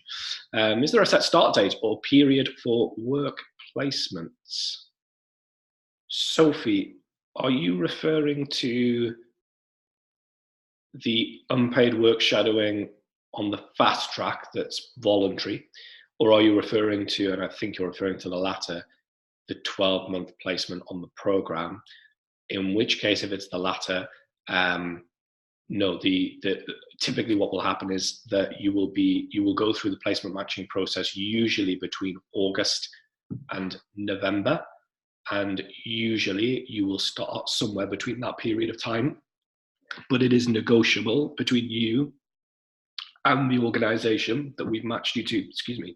Is there a set start date or period for work placements? Sophie, are you referring to the unpaid work shadowing on the fast track that's voluntary, or are you referring to, and I think you're referring to the latter, the 12-month placement on the program? In which case, if it's the latter, no, typically what will happen is that you will go through the placement matching process usually between August and November, and usually you will start somewhere between that period of time, but it is negotiable between you and the organisation that we've matched you to. Excuse me.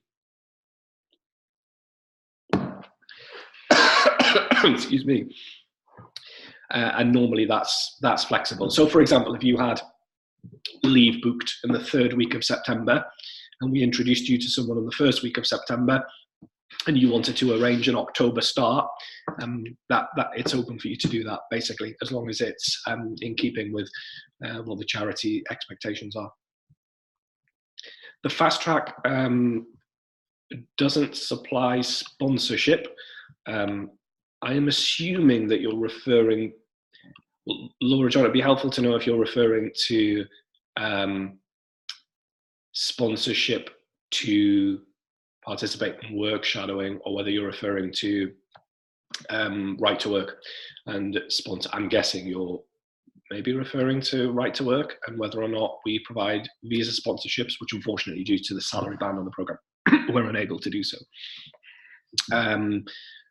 Excuse me. And normally that's flexible. So for example, if you had leave booked in the 3rd week of September and we introduced you to someone in the 1st week of September and you wanted to arrange an October start, that it's open for you to do that, basically, as long as it's in keeping with what the charity expectations are. The fast track doesn't supply sponsorship. I am assuming that you're referring, Laura John, it'd be helpful to know if you're referring to sponsorship to participate in work shadowing, or whether you're referring to right to work and sponsor. I'm guessing you're maybe referring to right to work, and whether or not we provide visa sponsorships, which unfortunately, due to the salary ban on the program, we're unable to do so.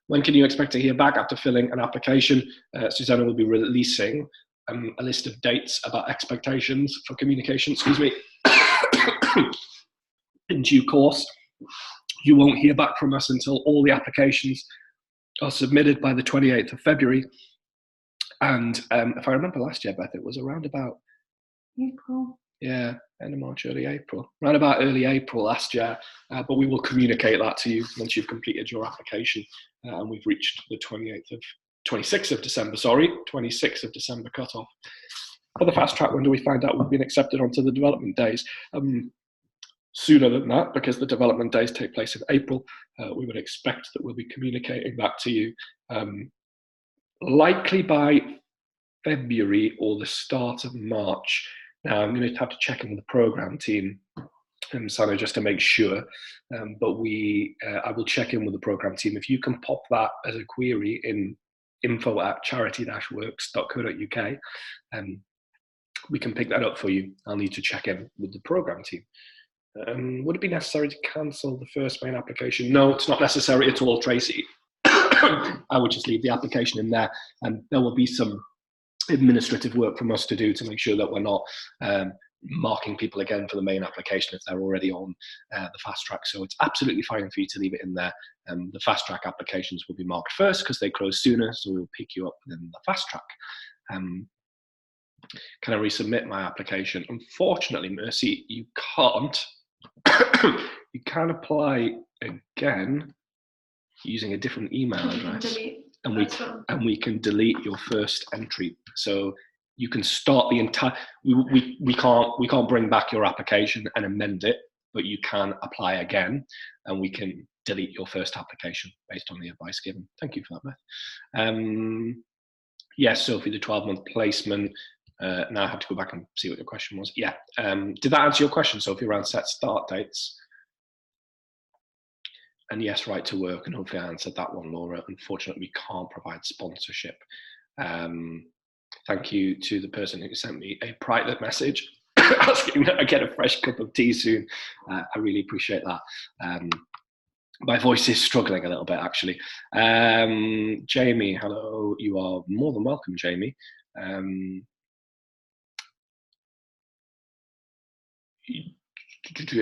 When can you expect to hear back after filling an application? Susanna will be releasing a list of dates about expectations for communication, excuse me, in due course. You won't hear back from us until all the applications are submitted by the 28th of February. And if I remember last year, Beth, it was around about
April.
Yeah, end of March, early April. Around about early April last year. But we will communicate that to you once you've completed your application. And we've reached the 26th of December, 26th of December cutoff. For the fast track, when do we find out we've been accepted onto the development days? Sooner than that, because the development days take place in April. We would expect that we'll be communicating that to you likely by February or the start of March. Now, I'm going to have to check in with the program team, Sana, just to make sure. But I will check in with the program team. If you can pop that as a query in info@charity-works.co.uk, we can pick that up for you. I'll need to check in with the program team. Would it be necessary to cancel the first main application? No, it's not necessary at all, Tracy. I would just leave the application in there, and there will be some administrative work from us to do to make sure that we're not marking people again for the main application if they're already on the fast track. So it's absolutely fine for you to leave it in there. The fast track applications will be marked first because they close sooner, so we'll pick you up in the fast track. Can I resubmit my application? Unfortunately, Mercy, you can't. You can apply again using a different email address. And we can delete your first entry. So you can start the entire. We can't bring back your application and amend it, but you can apply again, and we can delete your first application based on the advice given. Thank you for that, Beth. Yes, Sophie, the 12-month placement. Now I have to go back and see what your question was. Yeah. Did that answer your question, Sophie, around set start dates? And yes, right to work, and hopefully I answered that one, Laura. Unfortunately, we can't provide sponsorship. Thank you to the person who sent me a private message asking that I get a fresh cup of tea soon. I really appreciate that. My voice is struggling a little bit, actually. Jamie, hello. You are more than welcome, Jamie.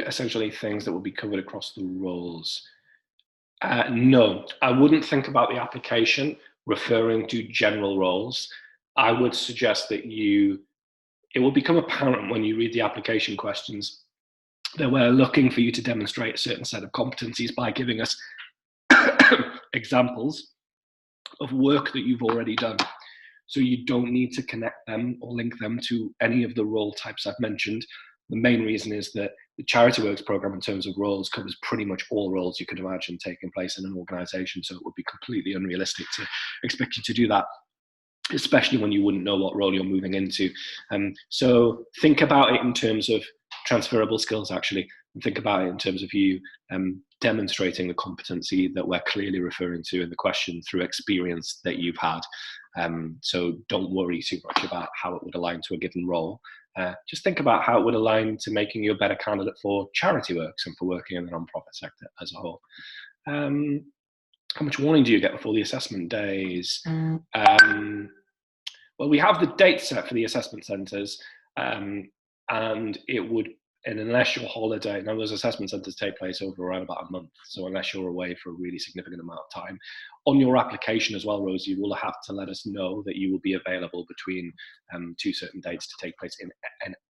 Essentially, things that will be covered across the roles. No, I wouldn't think about the application referring to general roles. I would suggest that it will become apparent when you read the application questions that we're looking for you to demonstrate a certain set of competencies by giving us examples of work that you've already done. So you don't need to connect them or link them to any of the role types I've mentioned. The main reason is that the Charityworks program in terms of roles covers pretty much all roles you could imagine taking place in an organization. So it would be completely unrealistic to expect you to do that, especially when you wouldn't know what role you're moving into. So think about it in terms of transferable skills, actually, and think about it in terms of you demonstrating the competency that we're clearly referring to in the question through experience that you've had. So don't worry too much about how it would align to a given role. Just think about how it would align to making you a better candidate for Charityworks and for working in the nonprofit sector as a whole. How much warning do you get before the assessment days? Well, we have the date set for the assessment centres, and it would, and unless you're holiday, now those assessment centres take place over around about a month, so unless you're away for a really significant amount of time, on your application as well, Rose, you will have to let us know that you will be available between two certain dates to take place in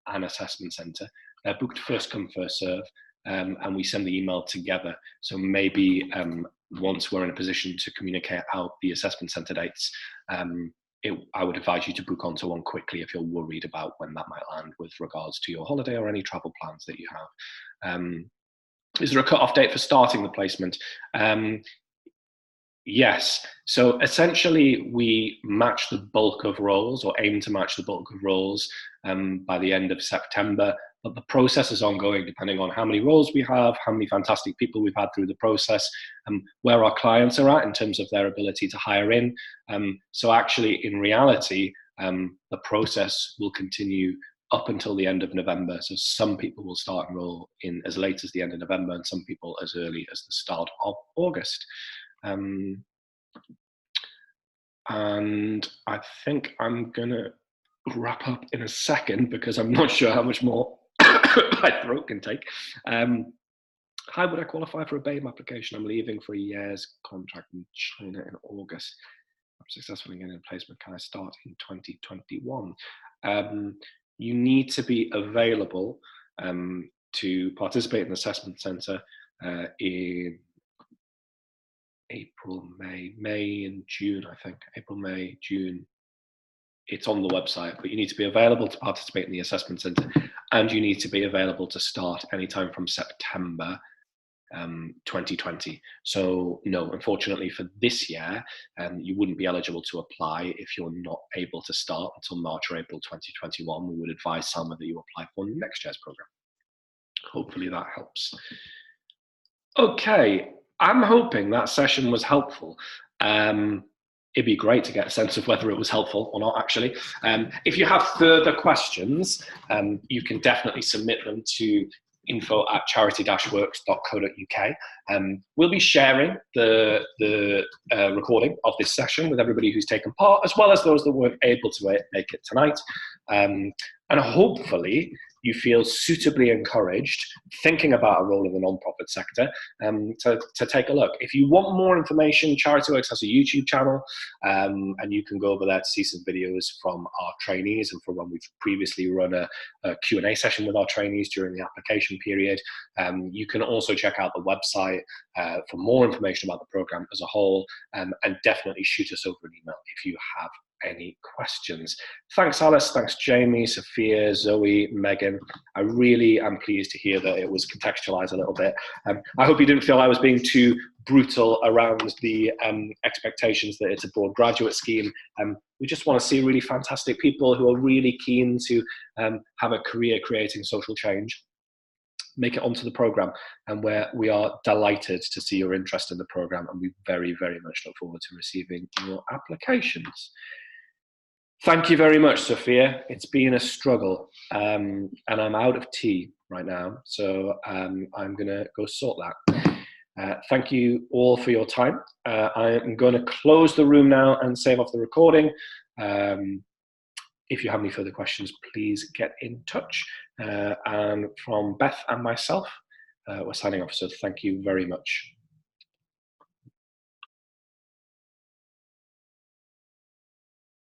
an assessment centre. They're booked first come, first serve, and we send the email together. So maybe once we're in a position to communicate out the assessment centre dates, I would advise you to book onto one quickly if you're worried about when that might land with regards to your holiday or any travel plans that you have. Is there a cut-off date for starting the placement? Yes. So essentially, we match the bulk of roles, or aim to match the bulk of roles by the end of September. But the process is ongoing, depending on how many roles we have, how many fantastic people we've had through the process, where our clients are at in terms of their ability to hire in. So actually, in reality, the process will continue up until the end of November. So some people will start and roll in as late as the end of November, and some people as early as the start of August. And I think I'm gonna wrap up in a second because I'm not sure how much more my throat can take. How would I qualify for a BAME application? I'm leaving for a year's contract in China in August. I'm successfully getting a placement. Can I start in 2021? You need to be available to participate in the assessment centre in April, May and June, I think. April, May, June. It's on the website, but you need to be available to participate in the assessment centre, and you need to be available to start anytime from September 2020. So no, unfortunately for this year, you wouldn't be eligible to apply if you're not able to start until March or April 2021. We would advise Salma that you apply for next year's programme. Hopefully that helps. Okay, I'm hoping that session was helpful. It'd be great to get a sense of whether it was helpful or not, actually. If you have further questions, you can definitely submit them to info@charity-works.co.uk. We'll be sharing the recording of this session with everybody who's taken part, as well as those that weren't able to make it tonight. And hopefully you feel suitably encouraged, thinking about a role in the non-profit sector, to take a look. If you want more information, Charityworks has a YouTube channel, and you can go over there to see some videos from our trainees and from when we've previously run a Q&A session with our trainees during the application period. You can also check out the website for more information about the programme as a whole, and definitely shoot us over an email if you have any questions. Thanks, Alice. Thanks, Jamie, Sophia, Zoe, Megan. I really am pleased to hear that it was contextualized a little bit. I hope you didn't feel I was being too brutal around the expectations that it's a broad graduate scheme. We just want to see really fantastic people who are really keen to have a career creating social change make it onto the programme, and we are delighted to see your interest in the programme, and we very, very much look forward to receiving your applications. Thank you very much, Sophia. It's been a struggle, and I'm out of tea right now, so I'm going to go sort that. Thank you all for your time. I am going to close the room now and save off the recording. If you have any further questions, please get in touch. And from Beth and myself, we're signing off, so thank you very much.